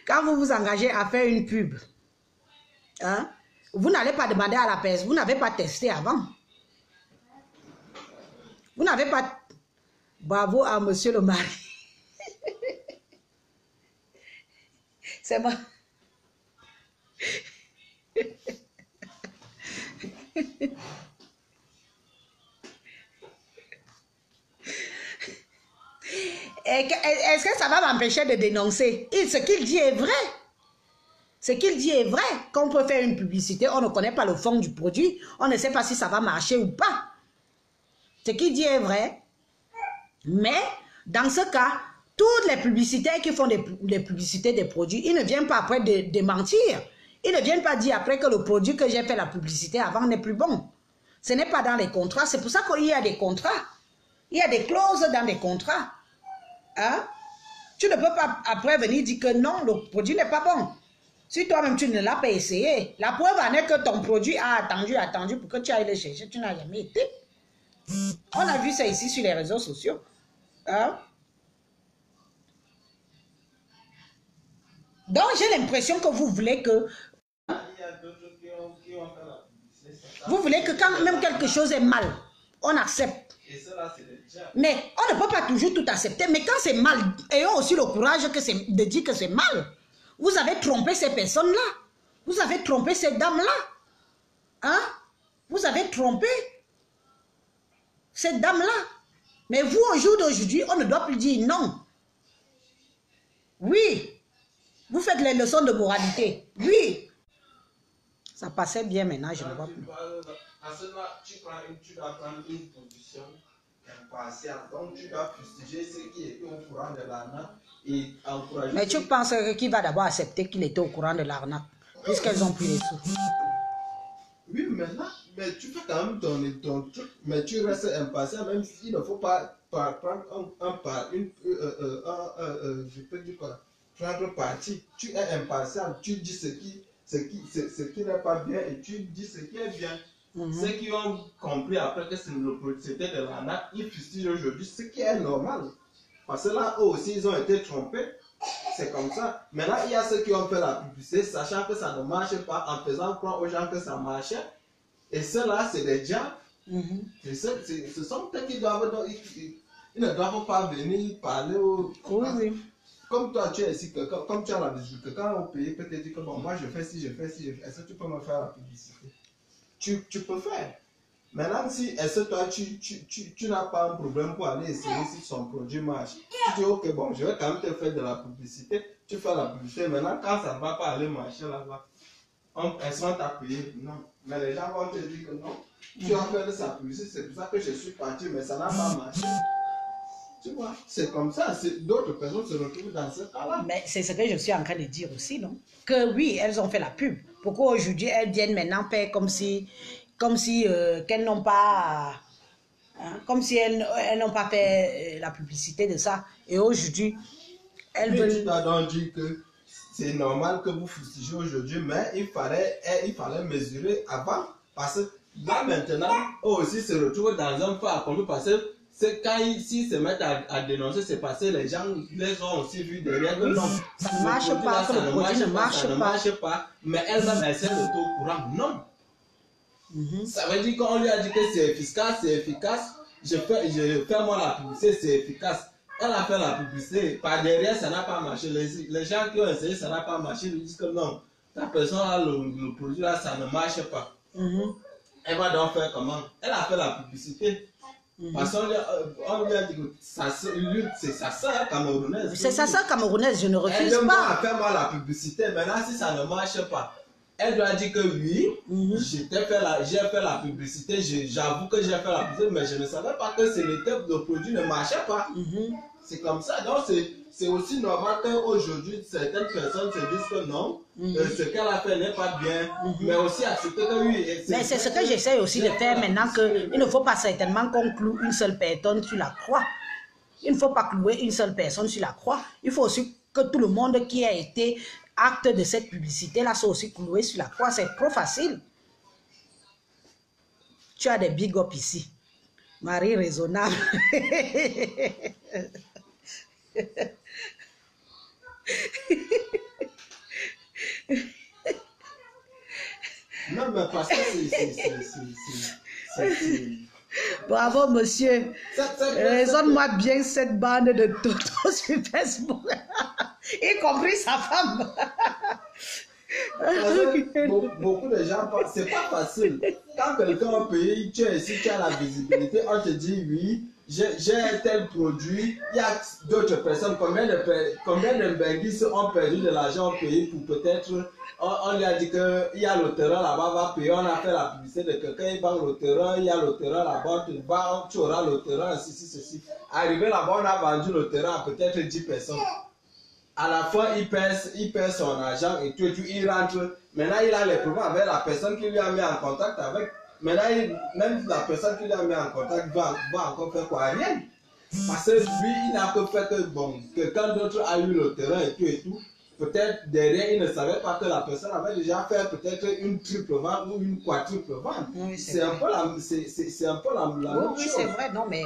quand vous vous engagez à faire une pub, hein, vous n'allez pas demander à la personne, vous n'avez pas testé avant. Vous n'avez pas... Bravo à monsieur le mari. C'est moi. Est-ce que ça va m'empêcher de dénoncer? Ce qu'il dit est vrai. Ce qu'il dit est vrai. Quand on peut faire une publicité, on ne connaît pas le fond du produit. On ne sait pas si ça va marcher ou pas. Ce qu'il dit est vrai. Mais, dans ce cas, toutes les publicitaires qui font des publicités des produits, ils ne viennent pas après démentir. Ils ne viennent pas dire après que le produit que j'ai fait la publicité avant n'est plus bon. Ce n'est pas dans les contrats. C'est pour ça qu'il y a des contrats. Il y a des clauses dans les contrats. Hein? Tu ne peux pas après venir dire que non, le produit n'est pas bon. Si toi-même tu ne l'as pas essayé, la preuve en est que ton produit a attendu pour que tu ailles le chercher. Tu n'as jamais été. On a vu ça ici sur les réseaux sociaux. Hein? Donc j'ai l'impression que vous voulez que... Vous voulez que quand même quelque chose est mal, on accepte. Mais on ne peut pas toujours tout accepter. Mais quand c'est mal, ayons aussi le courage de dire que c'est mal. Vous avez trompé ces personnes-là. Vous avez trompé ces dames-là. Hein? Vous avez trompé cette dame-là. Mais vous, au jour d'aujourd'hui, on ne doit plus dire non. Oui. Vous faites les leçons de moralité. Oui. Ça passait bien maintenant, je ne vois plus. À ce moment, tu dois prendre une position impartiale. Donc, tu dois fustiger ceux qui étaient au courant de l'arnaque et encourager... Mais tu penses qui va d'abord accepter qu'il était au courant de l'arnaque, puisqu'elles ont pris les sous? Oui, maintenant, mais tu fais quand même ton truc, mais tu restes impatient, même s'il ne faut pas prendre un par une, je peux dire quoi, prendre parti. Tu es impatient, tu dis ce qui n'est pas bien et tu dis ce qui est bien. Ceux qui ont compris après que c'était de l'arnaque, ils fustigent aujourd'hui, ce qui est normal. Parce que là, eux aussi, ils ont été trompés. C'est comme ça. Maintenant, il y a ceux qui ont fait la publicité, sachant que ça ne marche pas, en faisant croire aux gens que ça marchait. Et ceux-là, c'est des diables. Ce sont eux qui doivent... Ils ne doivent pas venir parler aux... Oui. Comme toi, tu es ici, comme tu as l'habitude, que quand on paye, peut te dire que bon, moi je fais ci, je fais ci, est-ce que tu peux me faire la publicité? Tu peux faire. Maintenant, si est-ce que toi, tu n'as pas un problème pour aller essayer si son produit marche, tu dis ok, bon, je vais quand même te faire de la publicité, tu fais la publicité. Maintenant, quand ça ne va pas aller marcher là-bas, est-ce qu'on t'a payé? Non. Mais les gens vont te dire que non, tu as fait de sa publicité, c'est pour ça que je suis parti, mais ça n'a pas marché. Tu vois, c'est comme ça, d'autres personnes se retrouvent dans ce cas-là. Mais c'est ce que je suis en train de dire aussi, non? Que oui, elles ont fait la pub. Pourquoi aujourd'hui elles viennent maintenant faire comme si qu'elles n'ont pas, comme si elles n'ont pas fait la publicité de ça. Et aujourd'hui, elles veulent... Tu dois donc dire que c'est normal que vous fustigez aujourd'hui, mais il fallait mesurer avant, parce que là maintenant, eux aussi se retrouvent dans un pas accompli, parce que c'est quand s'ils se mettent à dénoncer, c'est parce que les gens les ont aussi vu derrière que non, ça ne marche pas, ça ne marche pas, mais elles-mêmes elles sont au courant. Non. Ça veut dire qu'on lui a dit que c'est efficace, je fais moi la publicité, c'est efficace. Elle a fait la publicité, par derrière ça n'a pas marché. Les gens qui ont essayé, ça n'a pas marché, ils disent que non, ta personne a le produit là, ça ne marche pas. Elle va donc faire comment? Elle a fait la publicité. Parce qu'on lui a dit que c'est sa soeur camerounaise. C'est sa soeur camerounaise, je ne refuse pas. Elle fait moi la publicité. Maintenant, si ça ne marche pas, elle doit dire que oui, j'ai fait la publicité, j'avoue que j'ai fait la publicité, mais je ne savais pas que le produit ne marchait pas. C'est comme ça. Donc, c'est aussi normal qu'aujourd'hui, certaines personnes se disent que non, ce qu'elle a fait n'est pas bien, mais aussi accepter que oui. Mais c'est ce que j'essaie aussi de faire maintenant, qu'il ne faut pas certainement qu'on cloue une seule personne sur la croix. Il ne faut pas clouer une seule personne sur la croix. Il faut aussi que tout le monde qui a été acte de cette publicité-là soit aussi cloué sur la croix. C'est trop facile. Tu as des big up ici. Marie raisonnable. Non, mais parce que c'est... Bravo, monsieur. Raisonne-moi bien cette bande de totos sur Facebook. Y compris sa femme. Beaucoup de gens pensent, c'est pas facile. Quand quelqu'un a payé, tu es ici, tu as la visibilité, on te dit oui, j'ai tel produit, il y a d'autres personnes, combien de Benguis ont perdu de l'argent payé pour peut-être, on lui a dit qu'il y a le terrain là-bas, va payer, on a fait la publicité de quelqu'un, il vend le terrain, il y a le terrain là-bas, tu auras le terrain, ceci. Arrivé là-bas, on a vendu le terrain à peut-être 10 personnes. À la fin, il perd son argent et tout, il rentre. Maintenant, il a les problèmes avec la personne qui lui a mis en contact avec. Maintenant, même la personne qui lui a mis en contact va encore faire quoi? Rien. Parce que lui, il n'a que fait que, bon, quelqu'un d'autre a eu le terrain et tout. Peut-être derrière, il ne savait pas que la personne avait déjà fait peut-être une triple vente ou une quadruple vente. Oui, c'est un peu la même chose. Oui, c'est vrai, non, mais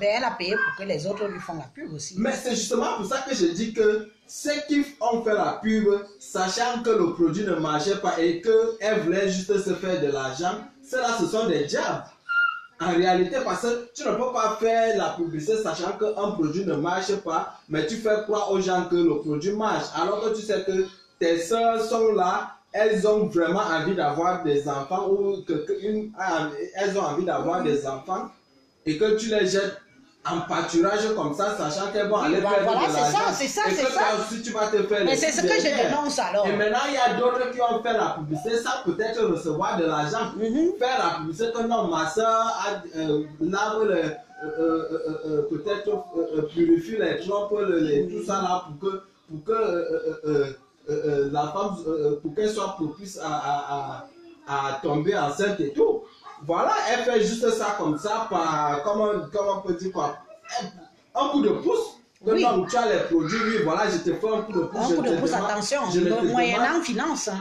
elle a payé pour que les autres lui font la pub aussi. Mais c'est justement pour ça que je dis que ceux qui ont fait la pub, sachant que le produit ne marchait pas et qu'elles voulaient juste se faire de l'argent, ceux-là, ce sont des diables. En réalité, parce que tu ne peux pas faire la publicité sachant qu'un produit ne marche pas, mais tu fais croire aux gens que le produit marche, alors que tu sais que tes soeurs sont là, elles ont vraiment envie d'avoir des enfants ou elles ont envie d'avoir des enfants et que tu les jettes en pâturage comme ça, sachant qu'elles vont aller perdre de l'argent. C'est ça. Si tu vas te faire mais c'est ce que je dénonce alors. Et maintenant, il y a d'autres qui ont fait la publicité sans peut-être recevoir de l'argent. Faire la publicité que non, ma soeur peut-être purifie les trompes, tout ça là, pour que la femme, pour qu'elle soit propice à tomber enceinte et tout. Voilà, elle fait juste ça comme ça, par, comment on peut dire quoi, un coup de pouce. Oui. Donc, tu as les produits, oui, voilà, je te fais un coup de pouce. Un coup de pouce, attention, moyennant finance. Hein.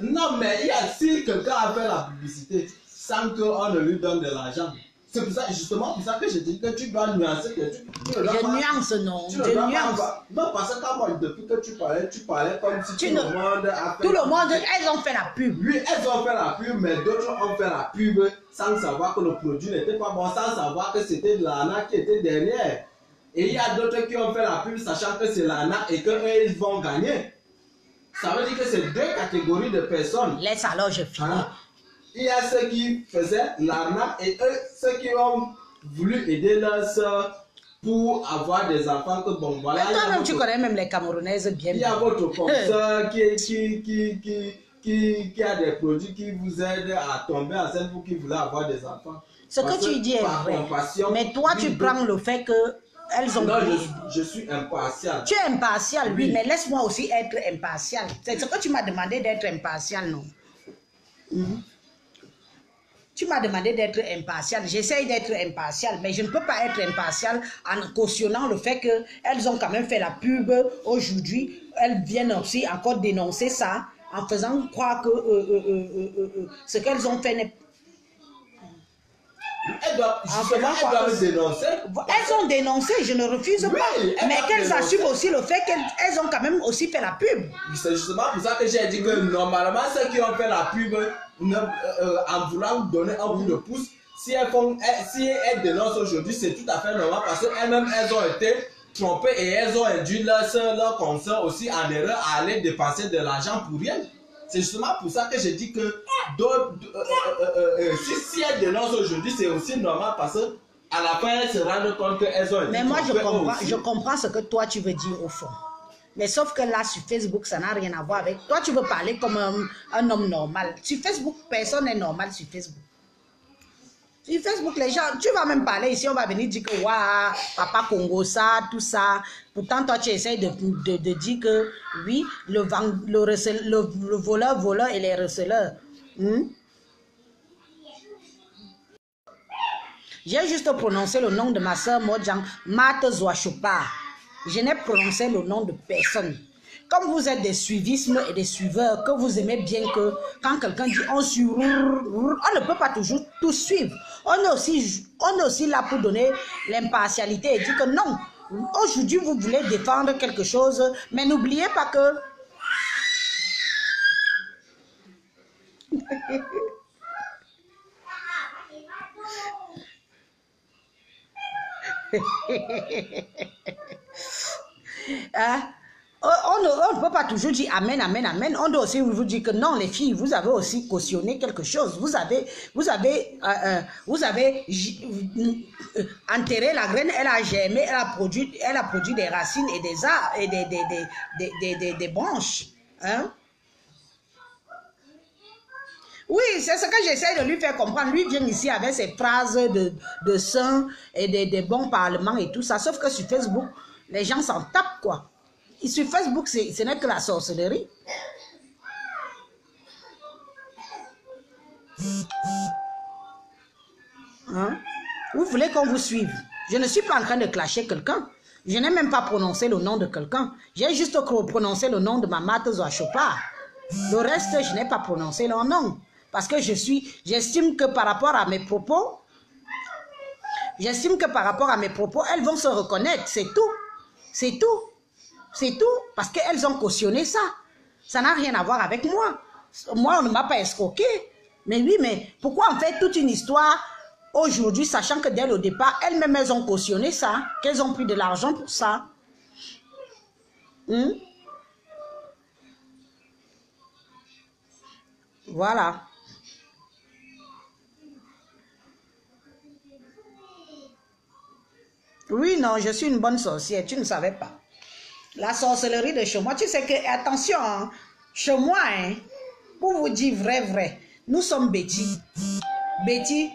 Non, mais il y a, si quelqu'un a fait la publicité sans qu'on ne lui donne de l'argent, c'est pour ça, justement, pour ça que je dis que tu dois nuancer tes trucs. Je nuance, non. Je nuance. Non, parce que quand moi, depuis que tu parlais comme si tout le monde a fait. Tout le monde, elles ont fait la pub. Oui, elles ont fait la pub, mais d'autres ont fait la pub sans savoir que le produit n'était pas bon, sans savoir que c'était de l'arnaque qui était derrière. Et il y a d'autres qui ont fait la pub sachant que c'est l'arnaque et qu'eux, ils vont gagner. Ça veut dire que c'est deux catégories de personnes. Laisse alors, je finis. Hein? Il y a ceux qui faisaient l'arnaque et eux, ceux qui ont voulu aider leurs soeurs pour avoir des enfants. Que bon, voilà. Toi-même, tu connais même les Camerounaises bien. Il y a votre confrère qui a des produits qui vous aident à tomber enceinte pour qu'ils voulaient avoir des enfants. Ce que tu dis est vrai. Mais toi, tu prends le fait que elles ont... Non, je suis impartial. Tu es impartial, oui, mais laisse-moi aussi être impartial. C'est ce que tu m'as demandé d'être impartial, non? Tu m'as demandé d'être impartial. J'essaye d'être impartial, mais je ne peux pas être impartial en cautionnant le fait qu'elles ont quand même fait la pub aujourd'hui. Elles viennent aussi encore dénoncer ça en faisant croire que ce qu'elles ont fait n'est... Elles doivent dénoncer. Elles ont dénoncé, je ne refuse pas. Mais qu'elles assument aussi le fait qu'elles ont quand même aussi fait la pub. C'est justement pour ça que j'ai dit que normalement, ceux qui ont fait la pub, en voulant donner un coup de pouce, si elles dénoncent aujourd'hui, c'est tout à fait normal parce qu'elles-mêmes, elles ont été trompées et elles ont induit leur consœur aussi en erreur à aller dépenser de l'argent pour rien. C'est justement pour ça que je dis que si elles dénoncent aujourd'hui, c'est aussi normal parce qu'à la fin, elles se rendent compte qu'elles ont été mais moi, je comprends ce que toi, tu veux dire au fond. Mais sauf que là, sur Facebook, ça n'a rien à voir avec... Toi, tu veux parler comme un homme normal. Sur Facebook, personne n'est normal sur Facebook. Sur Facebook, les gens... Tu vas même parler ici, on va venir dire que « Waouh, papa Congo, ça, tout ça. » Pourtant, toi, tu essaies de dire que oui, le voleur et les receleurs. J'ai juste prononcé le nom de ma soeur Modjan, Marthe Zouachopa. Je n'ai prononcé le nom de personne. Comme vous êtes des suivismes et des suiveurs, que vous aimez bien que quand quelqu'un dit on suit, on ne peut pas toujours tout suivre. On est aussi là pour donner l'impartialité et dire que non, aujourd'hui vous voulez défendre quelque chose, mais n'oubliez pas que... On ne peut pas toujours dire amen, amen, amen. On doit aussi vous dire que non, les filles, vous avez aussi cautionné quelque chose. Vous avez enterré la graine, elle a germé, elle a produit des racines et des arbres et des branches. Hein? Oui, c'est ce que j'essaie de lui faire comprendre. Lui vient ici avec ses phrases de saints et des bons parlements et tout ça. Sauf que sur Facebook, les gens s'en tapent, quoi. Et sur Facebook, ce n'est que la sorcellerie. Hein? Vous voulez qu'on vous suive? Je ne suis pas en train de clasher quelqu'un. Je n'ai même pas prononcé le nom de quelqu'un. J'ai juste prononcé le nom de ma Marthe Zouachopa. Le reste, je n'ai pas prononcé leur nom. Parce que j'estime que par rapport à mes propos, elles vont se reconnaître. C'est tout. C'est tout. C'est tout. Parce qu'elles ont cautionné ça. Ça n'a rien à voir avec moi. Moi, on ne m'a pas escroqué. Mais oui, mais pourquoi on fait toute une histoire aujourd'hui, sachant que dès le départ, elles-mêmes, elles ont cautionné ça, qu'elles ont pris de l'argent pour ça. Voilà. Oui, non, je suis une bonne sorcière, tu ne savais pas. La sorcellerie de chez moi, tu sais que, attention, hein, chez moi, hein, pour vous dire vrai, nous sommes Betty. Betty,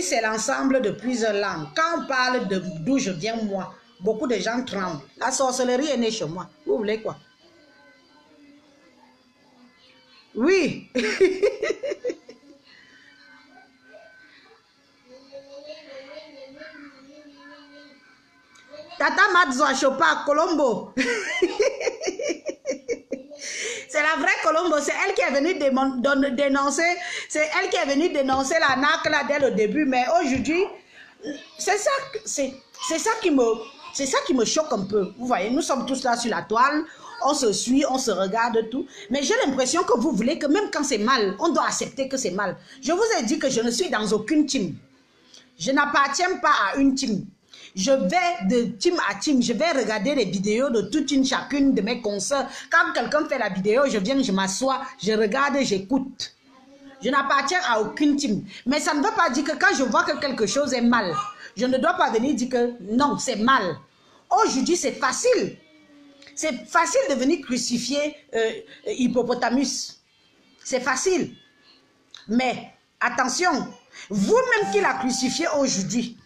c'est l'ensemble de plusieurs langues. Quand on parle d'où je viens moi, beaucoup de gens tremblent. La sorcellerie est née chez moi. Vous voulez quoi? Oui. Tata Mazwa Chopa, Colombo. C'est la vraie Colombo, c'est elle qui est venue dénoncer, c'est elle qui est venue dénoncer la NAC là dès le début, mais aujourd'hui, c'est ça qui me choque un peu. Vous voyez, nous sommes tous là sur la toile, on se suit, on se regarde tout, mais j'ai l'impression que vous voulez que même quand c'est mal, on doit accepter que c'est mal. Je vous ai dit que je ne suis dans aucune team. Je n'appartiens pas à une team. Je vais de team à team, je vais regarder les vidéos de toute chacune de mes consoeurs. Quand quelqu'un fait la vidéo, je viens, je m'assois, je regarde, j'écoute. Je n'appartiens à aucune team. Mais ça ne veut pas dire que quand je vois que quelque chose est mal, je ne dois pas venir dire que non, c'est mal. Aujourd'hui, c'est facile. C'est facile de venir crucifier Hippopotamus. C'est facile. Mais attention, vous-même qui l'a crucifié aujourd'hui,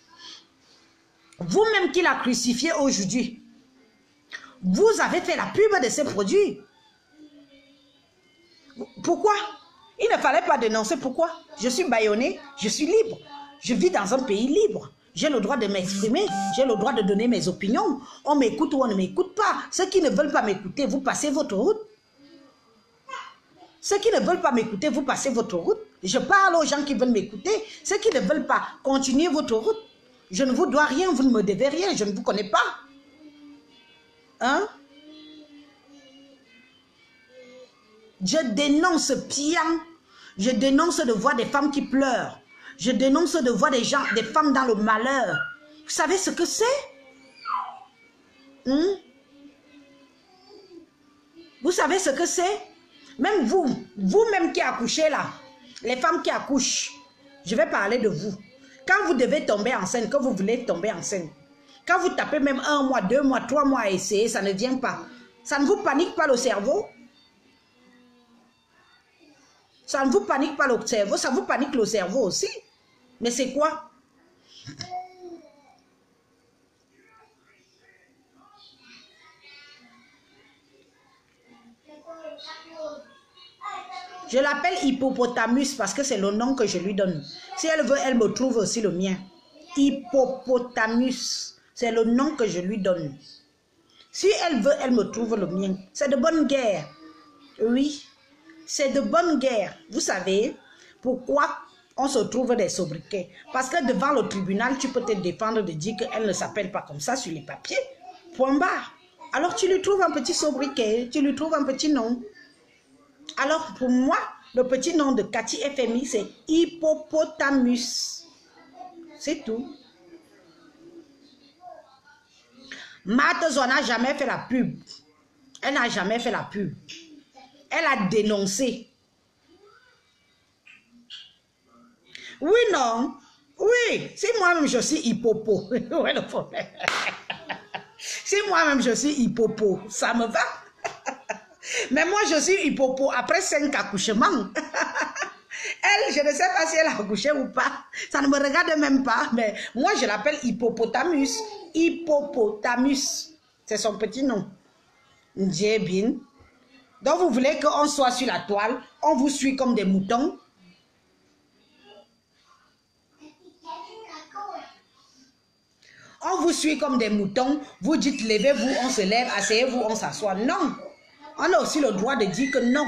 vous-même qui l'a crucifié aujourd'hui, vous avez fait la pub de ces produits. Pourquoi? Il ne fallait pas dénoncer. Pourquoi? Je suis bâillonné, je suis libre. Je vis dans un pays libre. J'ai le droit de m'exprimer, j'ai le droit de donner mes opinions. On m'écoute ou on ne m'écoute pas. Ceux qui ne veulent pas m'écouter, vous passez votre route. Ceux qui ne veulent pas m'écouter, vous passez votre route. Je parle aux gens qui veulent m'écouter. Ceux qui ne veulent pas, continuez votre route. Je ne vous dois rien, vous ne me devez rien, je ne vous connais pas. Hein? Je dénonce Pian. Je dénonce de voir des femmes qui pleurent. Je dénonce de voir des gens, des femmes dans le malheur. Vous savez ce que c'est? Vous savez ce que c'est? Même vous-même qui accouchez là, les femmes qui accouchent, je vais parler de vous. Quand vous devez tomber enceinte, quand vous voulez tomber enceinte, quand vous tapez même 1 mois, 2 mois, 3 mois à essayer, ça ne vient pas. Ça ne vous panique pas le cerveau? Ça ne vous panique pas le cerveau, ça vous panique le cerveau aussi. Mais c'est quoi? Je l'appelle Hippopotamus parce que c'est le nom que je lui donne. Si elle veut, elle me trouve aussi le mien. Hippopotamus, c'est le nom que je lui donne. Si elle veut, elle me trouve le mien. C'est de bonne guerre. Oui, c'est de bonne guerre. Vous savez pourquoi on se trouve des sobriquets? Parce que devant le tribunal, tu peux te défendre de dire qu'elle ne s'appelle pas comme ça sur les papiers. Point barre. Alors tu lui trouves un petit sobriquet, tu lui trouves un petit nom. Alors pour moi, le petit nom de Cathy FMI, c'est Hippopotamus. C'est tout. Matzo n'a jamais fait la pub. Elle n'a jamais fait la pub. Elle a dénoncé. Oui, non. Oui, si moi-même je suis hippopo. Ouais, le problème. Si moi-même je suis hippopo, ça me va. Mais moi je suis hippopo après 5 accouchements. Elle, je ne sais pas si elle a accouché ou pas. Ça ne me regarde même pas. Mais moi je l'appelle Hippopotamus. Hippopotamus. C'est son petit nom. Ndjebin. Donc vous voulez qu'on soit sur la toile, on vous suit comme des moutons. On vous suit comme des moutons, vous dites levez-vous, on se lève, asseyez-vous, on s'assoit. Non, on a aussi le droit de dire que non.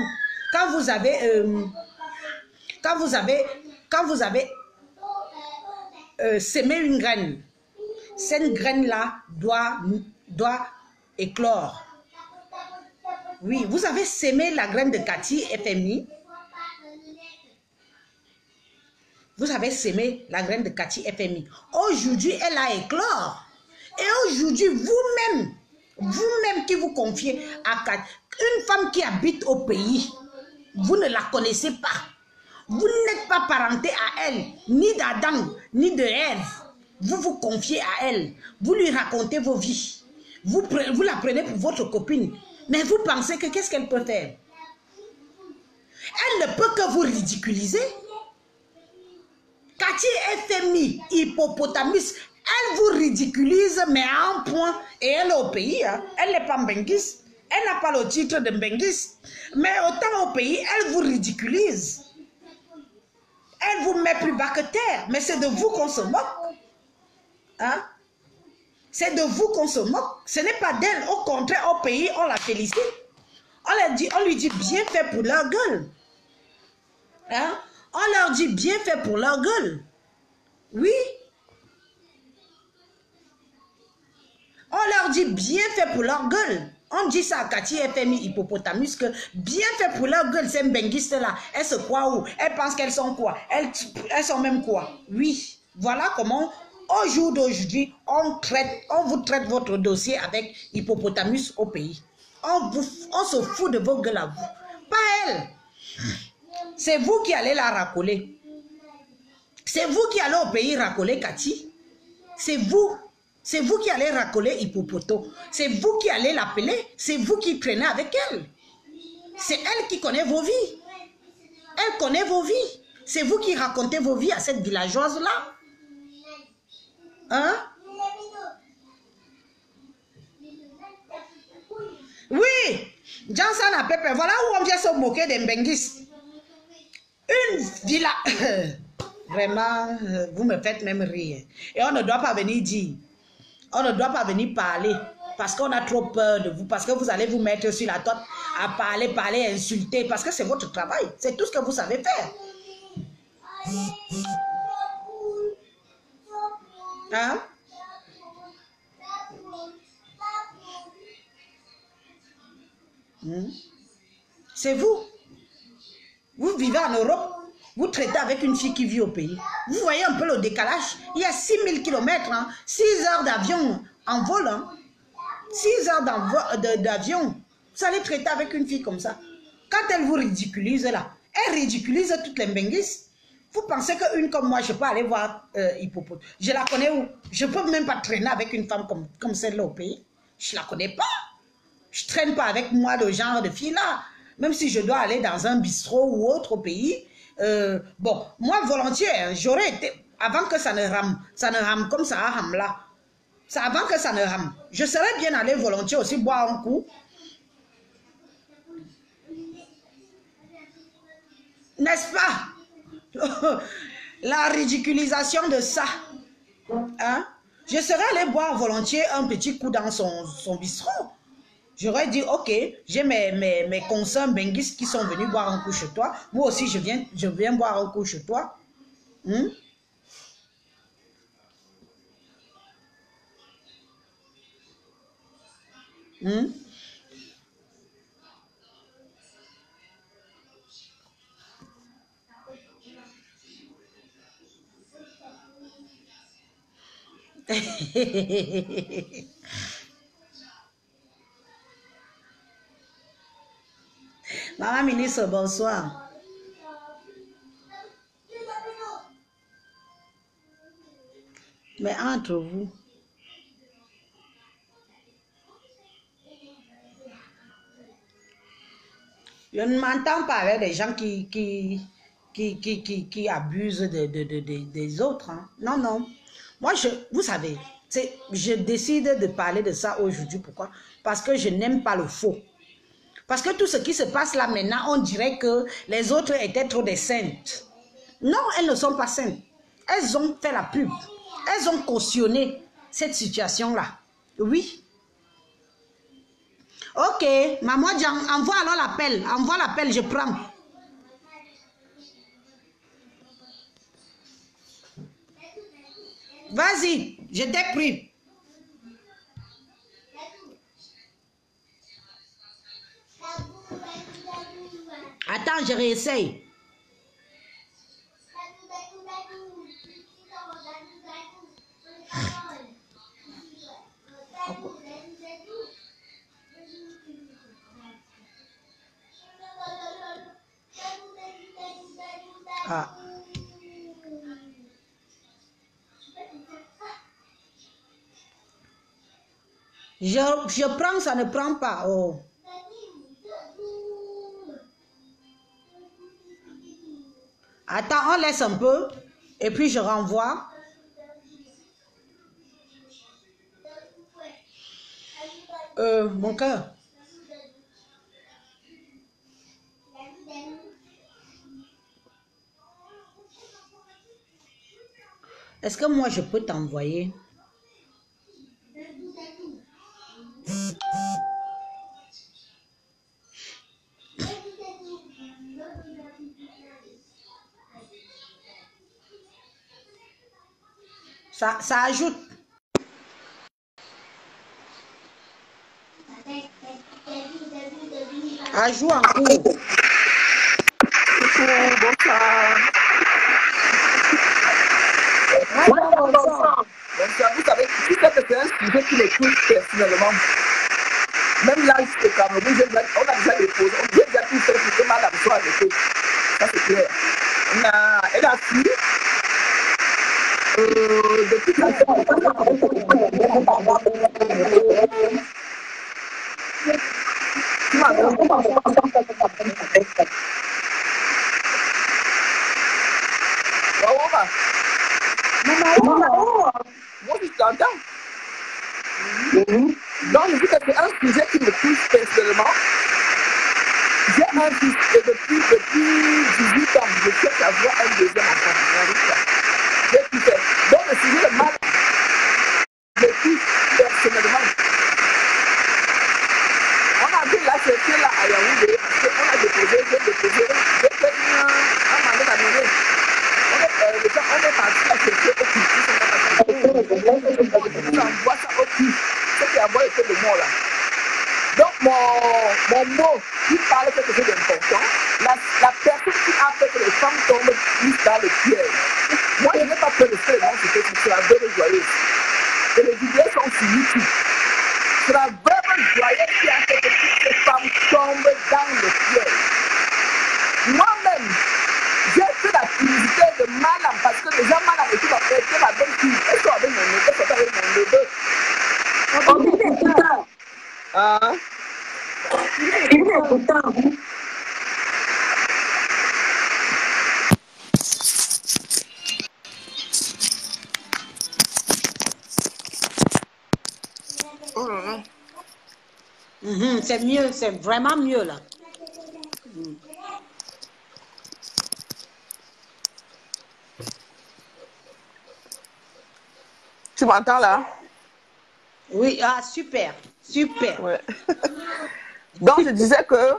Quand vous avez sémé une graine, cette graine-là doit éclore. Oui, vous avez sémé la graine de Cathy FMI. Vous avez sémé la graine de Cathy FMI. Aujourd'hui, elle a éclore. Et aujourd'hui, vous-même qui vous confiez à une femme qui habite au pays, vous ne la connaissez pas. Vous n'êtes pas parenté à elle, ni d'Adam, ni de Ève. Vous vous confiez à elle. Vous lui racontez vos vies. Vous la prenez pour votre copine. Mais vous pensez que qu'est-ce qu'elle peut faire? Elle ne peut que vous ridiculiser. Cathy FMI, Hippopotamus, Elle vous ridiculise, mais à un point. Et elle est au pays. Hein. Elle n'est pas Mbengis. Elle n'a pas le titre de Mbengis. Mais autant au pays, elle vous ridiculise. Elle vous met plus bas que terre. Mais c'est de vous qu'on se moque. Hein? C'est de vous qu'on se moque. Ce n'est pas d'elle. Au contraire, au pays, on la félicite. On lui dit bien fait pour leur gueule. Hein? On leur dit bien fait pour leur gueule. Oui. On leur dit bien fait pour leur gueule. On dit ça à Cathy FMI Hippopotamus que bien fait pour leur gueule, ces benguistes-là. Elles se croient où? Elles pensent qu'elles sont quoi? Elles sont même quoi? Oui. Voilà comment, au jour d'aujourd'hui, on vous traite votre dossier avec Hippopotamus au pays. On se fout de vos gueules à vous. Pas elle. C'est vous qui allez la racoler. C'est vous qui allez au pays racoler Cathy. C'est vous. C'est vous qui allez racoler Hippopoto. C'est vous qui allez l'appeler. C'est vous qui traînez avec elle. C'est elle qui connaît vos vies. Elle connaît vos vies. C'est vous qui racontez vos vies à cette villageoise-là. Hein? Oui. Johnson a Pepe. Voilà où on vient se moquer des Mbengis. Une villa. Vraiment, vous me faites même rire. Et on ne doit pas venir dire. On ne doit pas venir parler parce qu'on a trop peur de vous, parce que vous allez vous mettre sur la tête à parler, insulter, parce que c'est votre travail. C'est tout ce que vous savez faire. Hein? C'est vous. Vous vivez en Europe. Vous traitez avec une fille qui vit au pays. Vous voyez un peu le décalage. Il y a 6000 km, hein, 6 heures d'avion en vol. Hein, 6 heures d'avion. Vous allez traiter avec une fille comme ça. Quand elle vous ridiculise là, elle ridiculise toutes les Mbengis. Vous pensez qu'une comme moi, je peux aller voir Hippopote. Je la connais où? Je ne peux même pas traîner avec une femme comme celle-là au pays. Je ne la connais pas. Je ne traîne pas avec moi le genre de fille là. Même si je dois aller dans un bistrot ou autre pays. Bon, moi volontiers, j'aurais été, avant que ça ne rame comme ça a rame là, avant que ça ne rame, je serais bien allé volontiers aussi boire un coup. N'est-ce pas? La ridiculisation de ça. Hein? Je serais allé boire volontiers un petit coup dans son bistrot. J'aurais dit, ok, j'ai mes consoeurs benguistes qui sont venus boire un coup chez toi. Moi aussi, je viens boire un coup chez toi. Maman ministre, bonsoir. Mais entre vous, je ne m'entends pas avec des gens qui abusent des autres. Hein. Non, non. Moi, vous savez, je décide de parler de ça aujourd'hui. Pourquoi? Parce que je n'aime pas le faux. Parce que tout ce qui se passe là maintenant, on dirait que les autres étaient trop des saintes. Non, elles ne sont pas saintes. Elles ont fait la pub. Elles ont cautionné cette situation-là. Oui. Ok, maman Jean, envoie alors l'appel. Envoie l'appel, je prends. Vas-y, je t'ai pris. Attends, je réessaye. Ah. Je prends, ça ne prend pas. Oh. Attends, on laisse un peu. Et puis je renvoie. Mon cœur. Est-ce que moi, je peux t'envoyer? Ça ajoute. Ajoute en cours. Bonsoir. Bonsoir. Bonsoir. Vous savez, tout ça, c'est un sujet qui me touche personnellement. Même là, au Cameroun, on a déjà déposé, on a déjà tout fait pour que madame soit arrêtée. Ça, c'est clair. Elle a su, depuis que moi, je t'entends. Donc, je dis que c'est un sujet qui me touche personnellement. J'ai un fils et depuis 18 ans, je cherche à avoir un deuxième enfant. J'ai tout fait. Donc, le sujet de mal me touche personnellement. On a vu la chercher là à Yaoundé, parce qu'on a déposé, j'ai fait un mandat d'amener. On est parti la chercher au culture. On envoie ça au culture. Ce qui a été de moi là. Donc, mon mot qui parle de quelque chose d'important, la personne qui a fait que les femmes tombent plus dans le piège. Moi, je n'ai pas peur de faire le nom, c'est la vraie joyeuse. Et les vidéos sont sur YouTube. C'est la vraie joyeuse qui a fait que toutes ces femmes tombent dans le piège. Moi-même, j'ai fait la publicité de Malam parce que les gens Malam étaient ma bonne fille. Elle sort avec mon neveu. Ah. C'est mieux, c'est vraiment mieux là. Tu m'entends là? Oui, ah super, super. Ouais. Donc je disais que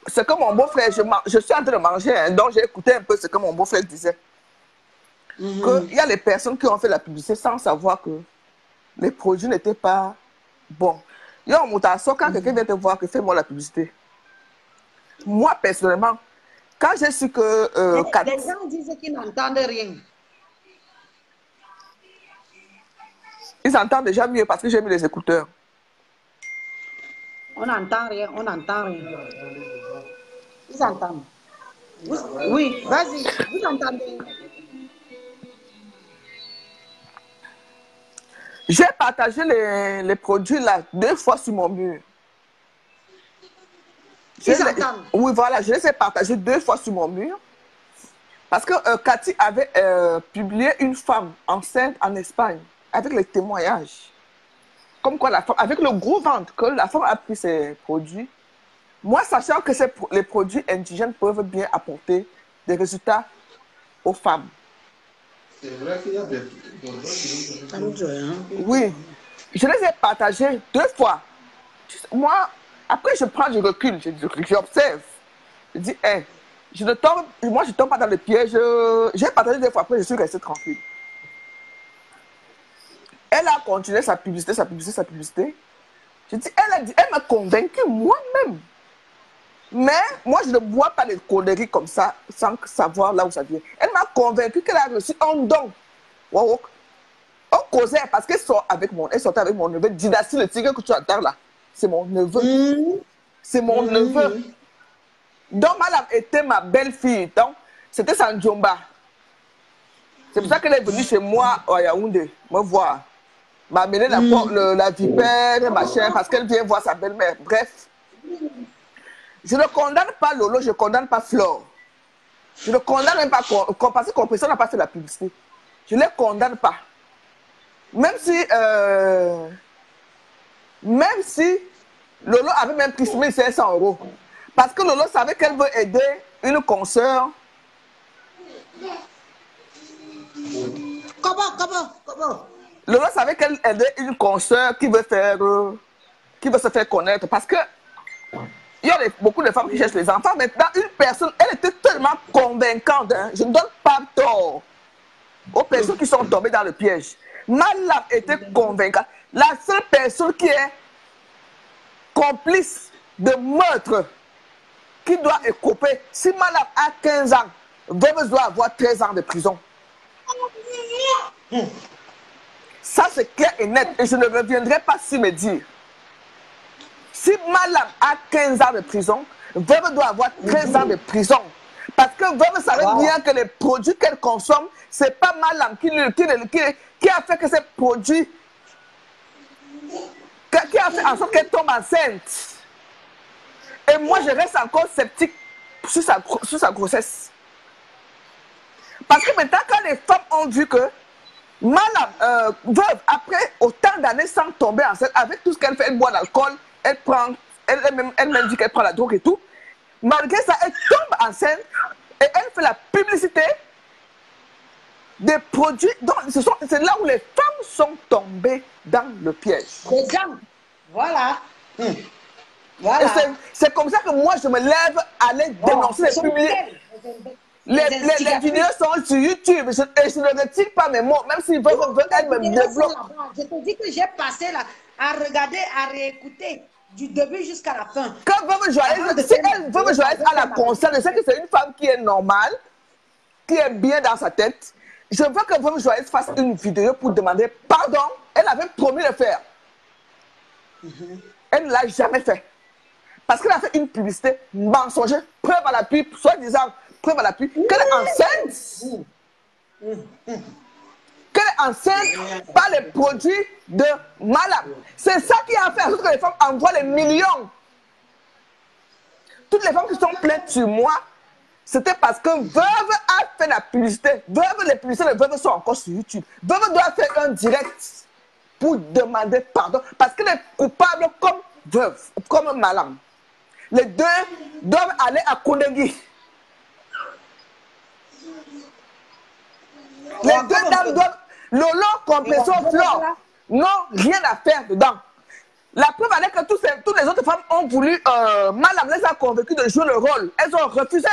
ce que mon beau-frère, je suis en train de manger, hein, donc j'ai écouté un peu ce que mon beau-frère disait. Qu'il y a les personnes qui ont fait la publicité sans savoir que les produits n'étaient pas bons. Yo, quand quelqu'un vient te voir, que fais-moi la publicité. Moi, personnellement, quand j'ai su que... les gens disent qu'ils n'entendent rien. Ils entendent déjà mieux parce que j'ai mis les écouteurs. On n'entend rien, on n'entend rien. Ils entendent. Oui, vas-y, vous entendez. J'ai partagé les produits là 2 fois sur mon mur. Ils entendent. Oui, voilà, je les ai partagés 2 fois sur mon mur. Parce que Cathy avait publié une femme enceinte en Espagne avec les témoignages. Comme quoi la femme, avec le gros ventre, que la femme a pris ses produits. Moi, sachant que les produits indigènes peuvent bien apporter des résultats aux femmes. C'est vrai qu'il y a des... Oui, je les ai partagés 2 fois. Moi, après je prends du recul, j'observe. Je dis, hey, moi je tombe pas dans le piège. J'ai partagé 2 fois, après je suis restée tranquille. Elle a continué sa publicité. Je dis, elle m'a convaincue moi-même. Mais moi, je ne bois pas des conneries comme ça, sans savoir là où ça vient. Elle m'a convaincue qu'elle a reçu un don. Wow. On causait parce qu'elle sortait avec mon neveu. Dynastie, le tigre que tu entends là, c'est mon neveu. C'est mon neveu. Donc, madame était ma belle-fille. Donc, c'était Sanjomba. C'est pour ça qu'elle est venue chez moi à Yaoundé, me voir. M'a amené la vipère, machin, parce qu'elle vient voir sa belle-mère. Bref. Je ne condamne pas Lolo, je ne condamne pas Flore. Je ne condamne même pas parce que Compression n'a pas fait la publicité. Je ne les condamne pas. Même si Même si Lolo avait même pris 1500 €. Parce que Lolo savait qu'elle veut aider une consoeur. Comment? Lolo savait qu'elle aidait une consoeur qui veut se faire connaître. Parce que il y a beaucoup de femmes qui cherchent les enfants. Maintenant, une personne, elle était tellement convaincante. Hein, je ne donne pas tort aux personnes qui sont tombées dans le piège. Malam était convaincante. La seule personne qui est complice de meurtre, qui doit écoper, si Malam a 15 ans, Veuve doit avoir 13 ans de prison. Ça, c'est clair et net. Et je ne reviendrai pas sur me dire. Si Malam a 15 ans de prison, Veuve doit avoir 13 ans de prison. Parce que Veuve savait bien que les produits qu'elle consomme, ce n'est pas Malam qui a fait que ces produits, qui a fait en sorte qu'elle tombe enceinte. Et moi, je reste encore sceptique sur sa grossesse. Parce que maintenant, quand les femmes ont vu que Malam, Veuve, après autant d'années sans tomber enceinte, avec tout ce qu'elle fait, elle boit l'alcool, elle-même dit qu'elle prend la drogue et tout. Malgré ça, elle tombe enceinte et elle fait la publicité des produits. Donc, c'est là où les femmes sont tombées dans le piège. Les gens, voilà. Voilà. C'est comme ça que moi, je me lève à aller dénoncer les publics. Les vidéos sont sur YouTube et je ne retire pas mes mots, même si elle me débloque. Je te dis que j'ai passé là à regarder, à réécouter du début jusqu'à la fin. Quand Veuve Joyeuse, si elle Veuve Joyeuse à la concerne, je sais que c'est une femme qui est normale, qui est bien dans sa tête. Je veux que Veuve Joyeuse fasse une vidéo pour demander pardon. Elle avait promis de le faire. Elle ne l'a jamais fait. Parce qu'elle a fait une publicité mensongère, preuve à l'appui, soi-disant preuve à l'appui, qu'elle est enceinte. Qu'elle est enceinte par les produits de Malam. C'est ça qui a fait en sorte que les femmes envoient les millions. Toutes les femmes qui sont plaintes sur moi, c'était parce que Veuve a fait la publicité. Veuve, les publicités de Veuve sont encore sur YouTube. Veuve doit faire un direct pour demander pardon. Parce qu'elle est coupable comme Veuve, comme Malam. Les deux doivent aller à Kondengui. Les deux dames doivent... Lolo, Compression, Flore, n'ont rien à faire dedans. La preuve est que toutes les autres femmes ont voulu... Malam les a convaincues de jouer le rôle. Elles ont refusé.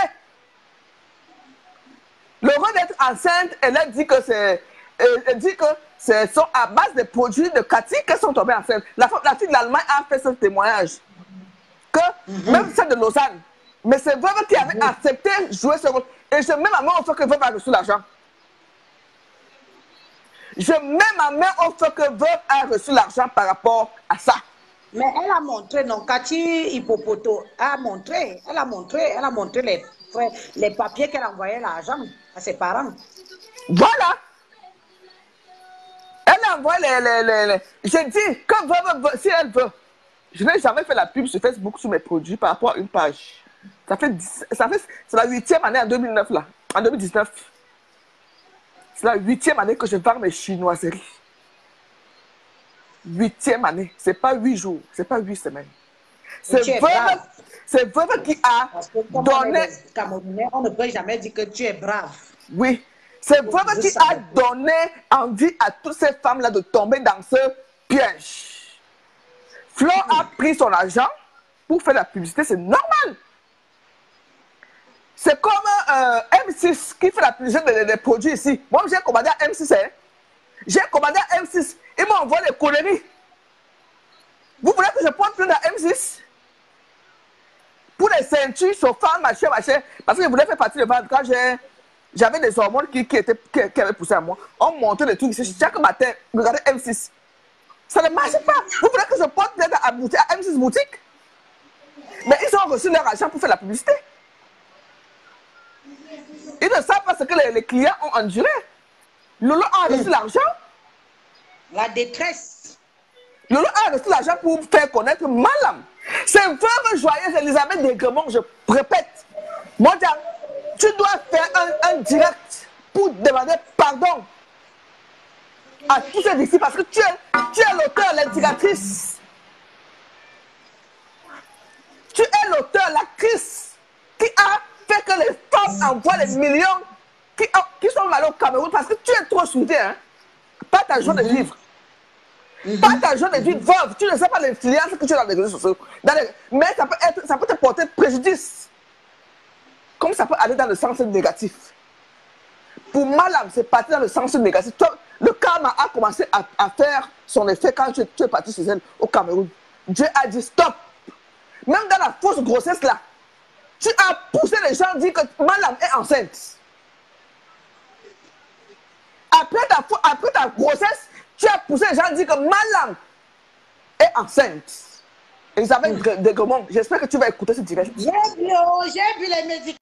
Le rôle d'être enceinte, elle a dit que c'est... Elle dit que ce sont à base des produits de Cathy qu'elles sont tombées enceintes. La fille de l'Allemagne a fait ce témoignage. Que même celle de Lausanne. Mais c'est Veuve qui avait accepté de jouer ce rôle. Et je mets ma main au feu que Veuve a reçu l'argent. Je mets ma main au feu que Veuve a reçu l'argent par rapport à ça. Mais elle a montré, non, Cathy Hippopoto a montré, elle a montré les papiers qu'elle envoyait l'argent à ses parents. Voilà. Elle envoie les... Je dis que Veuve, si elle veut, je n'ai jamais fait la pub sur Facebook sur mes produits par rapport à une page. C'est la 8e année en 2009 là, en 2019. C'est la 8e année que je vends mes chinoiseries. 8e année. C'est pas 8 jours, c'est pas 8 semaines. C'est Veuve qui a donné... Camerounais, on ne peut jamais dire que tu es brave. Oui. C'est Veuve qui a donné envie à toutes ces femmes-là de tomber dans ce piège. Flore a pris son argent pour faire la publicité, c'est normal. C'est comme M6 qui fait la publicité des produits ici. Moi, j'ai commandé à M6. Hein. J'ai commandé à M6. Ils m'ont envoyé les conneries. Vous voulez que je prenne plein à M6 pour les ceintures chauffantes, machin. Parce que je voulais faire partie de vente. Quand j'avais des hormones qui avaient poussé à moi. On montait des trucs ici. Chaque matin, regardez M6. Ça ne marche pas. Vous voulez que je porte plein à M6 boutique? Mais ils ont reçu leur argent pour faire la publicité. Ils ne savent pas ce que les clients ont enduré. Lolo a reçu l'argent. La détresse. Lolo a reçu l'argent pour faire connaître Malam. C'est Veuve Joyeuse Elisabeth Degremont, je répète. Mon dieu, tu dois faire un direct pour demander pardon à tous ces ici parce que tu es l'auteur, l'instigatrice envoie les millions qui sont malades au Cameroun parce que tu es trop soutien. Hein? Pas ta joie de vivre. Pas ta joie de vivre veuve. Tu ne sais pas l'influence que tu as dans les réseaux sociaux. Mais ça peut te porter préjudice. Comme ça peut aller dans le sens négatif. Pour Malam, c'est parti dans le sens négatif. Le karma a commencé à faire son effet quand tu es parti chez elle au Cameroun. Dieu a dit stop. Même dans la fausse grossesse là, tu as poussé les gens à dire que Malam est enceinte. Après ta grossesse, tu as poussé les gens à dire que Malam est enceinte. Elisabeth Degremont, j'espère que tu vas écouter ce direct. J'ai vu les médicaments.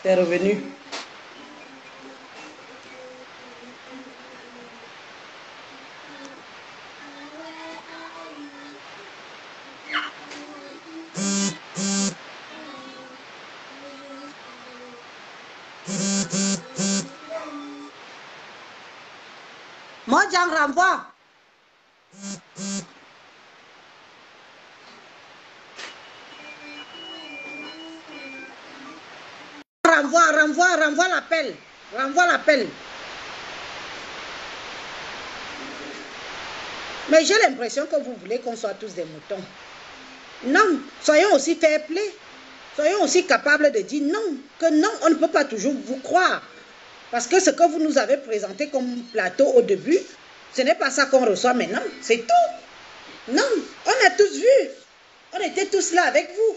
C'est revenu. Moi, j'en renvoie. Renvoie l'appel. Renvoie l'appel. Mais j'ai l'impression que vous voulez qu'on soit tous des moutons. Non, soyons aussi fair play. Soyons aussi capables de dire non. Que non, on ne peut pas toujours vous croire. Parce que ce que vous nous avez présenté comme plateau au début, ce n'est pas ça qu'on reçoit maintenant. C'est tout. Non, on a tous vu. On était tous là avec vous.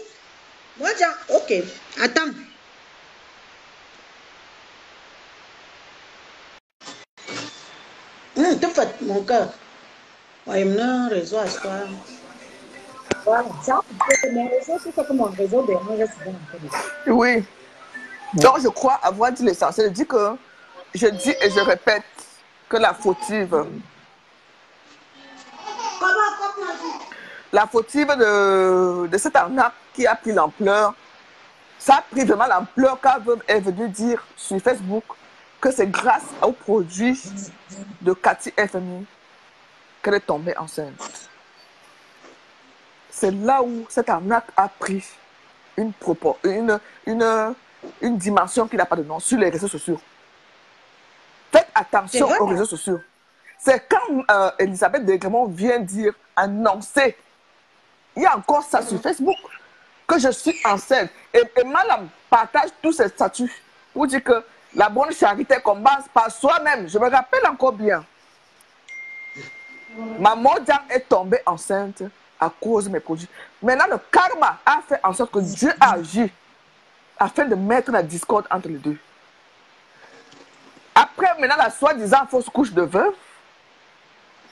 Moi, j'ai... Ok, attends. Tout fait, mon cœur. Moi, il me réseau à soi. Voilà, ça, mon réseau, c'est ça que mon réseau dérange souvent. Oui. Donc, je crois avoir dit l'essentiel. Je dis et je répète que la fautive de cette arnaque qui a pris l'ampleur, ça a pris vraiment l'ampleur quand Veuve est venue dire sur Facebook que c'est grâce aux produits de Cathy FMI qu'elle est tombée enceinte. C'est là où cette arnaque a pris une dimension qui n'a pas de nom sur les réseaux sociaux. Faites attention aux réseaux sociaux. C'est quand Elisabeth Degremont vient dire, annoncer, il y a encore ça sur Facebook, que je suis enceinte. Et Malam partage tous ses statuts pour dire que la bonne charité commence par soi-même. Je me rappelle encore bien. Maman Dian est tombée enceinte à cause de mes produits. Maintenant, le karma a fait en sorte que Dieu a agi afin de mettre la discorde entre les deux. Après, maintenant, la soi-disant fausse couche de Veuve,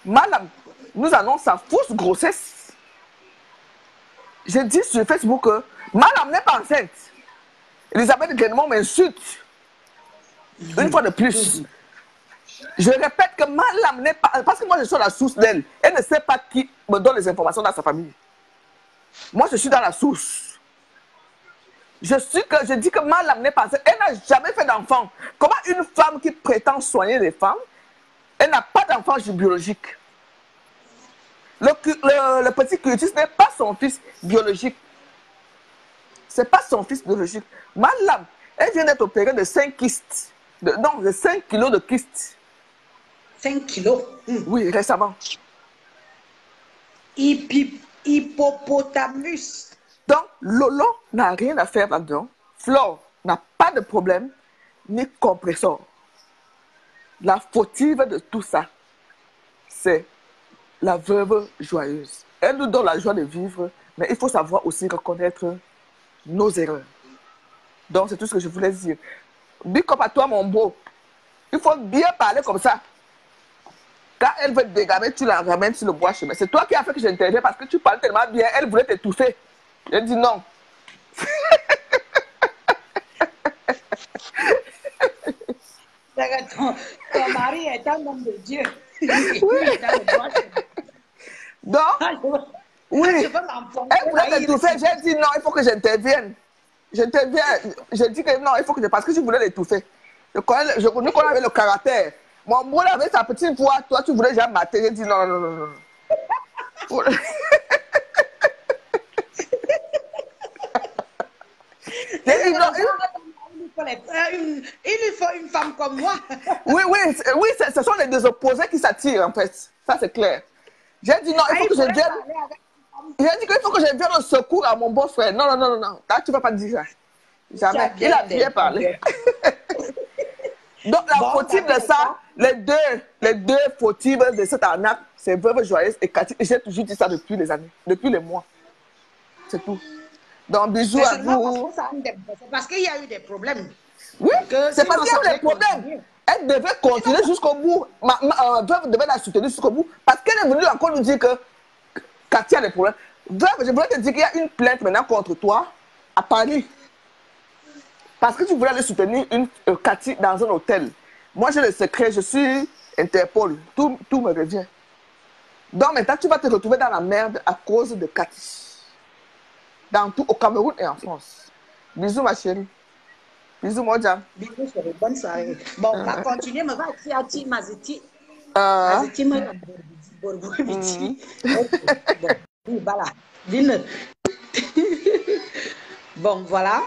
Malam nous annonce sa fausse grossesse. J'ai dit sur Facebook que Malam n'est pas enceinte. Elisabeth Degremont m'insulte. Une fois de plus. Je répète que Malam n'est pas... Parce que moi, je suis la source d'elle. Elle ne sait pas qui me donne les informations dans sa famille. Moi, je suis dans la source. Je dis que Malam n'est pas enceinte. Elle n'a jamais fait d'enfant. Comment une femme qui prétend soigner les femmes, elle n'a pas d'enfant biologique? Le petit Curtis n'est pas son fils biologique. Ce n'est pas son fils biologique. Malam, elle vient d'être opérée de 5 kystes. De 5 kilos de kystes. 5 kilos. Oui, récemment. Hippopotamus. Donc, Lolo n'a rien à faire là-dedans. Flore n'a pas de problème, ni compresseur. La fautive de tout ça, c'est la veuve joyeuse. Elle nous donne la joie de vivre, mais il faut savoir aussi reconnaître nos erreurs. Donc, c'est tout ce que je voulais dire. Big up à toi, mon beau. Il faut bien parler comme ça. Quand elle veut te dégamer, tu la ramènes sur le bois chemin. C'est toi qui as fait que j'interviens parce que tu parles tellement bien. Elle voulait t'étouffer. J'ai dit non. Ton mari est un homme de Dieu. Oui. Donc, oui. Elle voulait t'étouffer. J'ai dit non, il faut que j'intervienne. J'interviens. J'ai dit que non, il faut que je... Parce que je voulais l'étouffer. Je connais qu'on avait le caractère. Mon beau avait sa petite voix. Toi, tu voulais jamais mater. J'ai dit non, non, non, non. J'ai dit non. Il lui faut une femme comme moi. Oui, ce sont les deux opposés qui s'attirent, en fait. Ça, c'est clair. J'ai dit non, il faut que je vienne. J'ai dit qu'il faut que je vienne au secours à mon beau-frère. Non, non, non, non. Là, tu ne vas pas dire ça. Jamais. Il a bien parlé. Donc, la fautive de ça, les deux fautives de cette arnaque, c'est Veuve Joyeuse et Cathy. Et j'ai toujours dit ça depuis les années, depuis les mois. C'est tout. Donc, bisous à vous. C'est parce qu'il y a eu des problèmes. Oui, c'est parce qu'il y a eu des problèmes. Elle devait continuer jusqu'au bout. Veuve devait la soutenir jusqu'au bout. Parce qu'elle est venue encore nous dire que Cathy a des problèmes. Veuve, je voulais te dire qu'il y a une plainte maintenant contre toi à Paris. Parce que tu voulais aller soutenir une Cathy dans un hôtel. Moi, j'ai le secret, je suis Interpol. Tout me revient. Donc maintenant, tu vas te retrouver dans la merde à cause de Cathy. Dans tout, au Cameroun et en France. Bisous, ma chérie. Bisous, Modja. Bisous, chérie. Bonne soirée. Bon, on va continuer. Mais va à Ti Maziti. Maziti, voilà. Bon, voilà.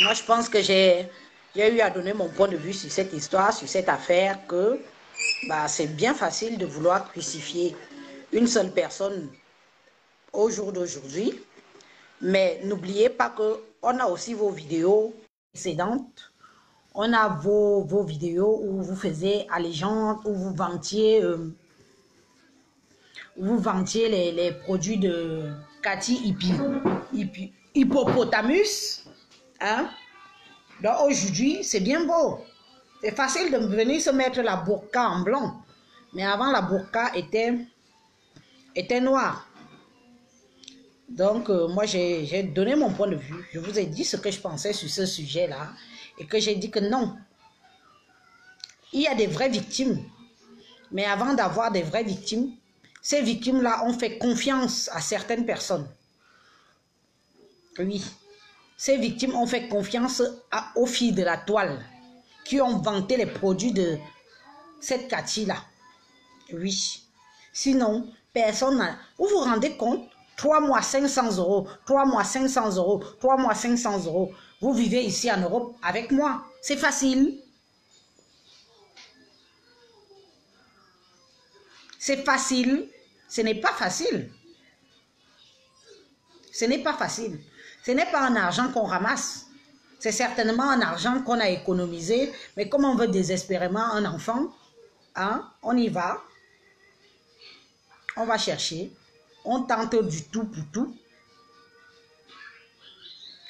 Moi, je pense que j'ai eu à donner mon point de vue sur cette histoire, sur cette affaire, que c'est bien facile de vouloir crucifier une seule personne au jour d'aujourd'hui. Mais n'oubliez pas qu'on a aussi vos vidéos précédentes. On a vos vidéos où vous faisiez allégeance, où vous vantiez les produits de Cathy Hippopotamus. Hein? Donc aujourd'hui, c'est bien beau. C'est facile de venir se mettre la burqa en blanc. Mais avant, la burqa était noire. Donc, moi, j'ai donné mon point de vue. Je vous ai dit ce que je pensais sur ce sujet-là. Et que j'ai dit que non. Il y a des vraies victimes. Mais avant d'avoir des vraies victimes, ces victimes-là ont fait confiance à certaines personnes. Oui. Ces victimes ont fait confiance aux filles de la toile qui ont vanté les produits de cette Cathy-là. Oui. Sinon, personne n'a... Vous vous rendez compte? 3 mois 500 €, 3 mois 500 €, 3 mois 500 €. Vous vivez ici en Europe avec moi. C'est facile. C'est facile. Ce n'est pas facile. Ce n'est pas facile. Ce n'est pas un argent qu'on ramasse. C'est certainement un argent qu'on a économisé. Mais comme on veut désespérément un enfant, hein, on y va. On va chercher. On tente du tout pour tout.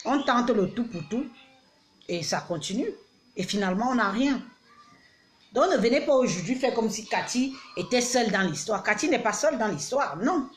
On tente le tout pour tout. Et ça continue. Et finalement, on n'a rien. Donc, ne venez pas aujourd'hui faire comme si Cathy était seule dans l'histoire. Cathy n'est pas seule dans l'histoire, non.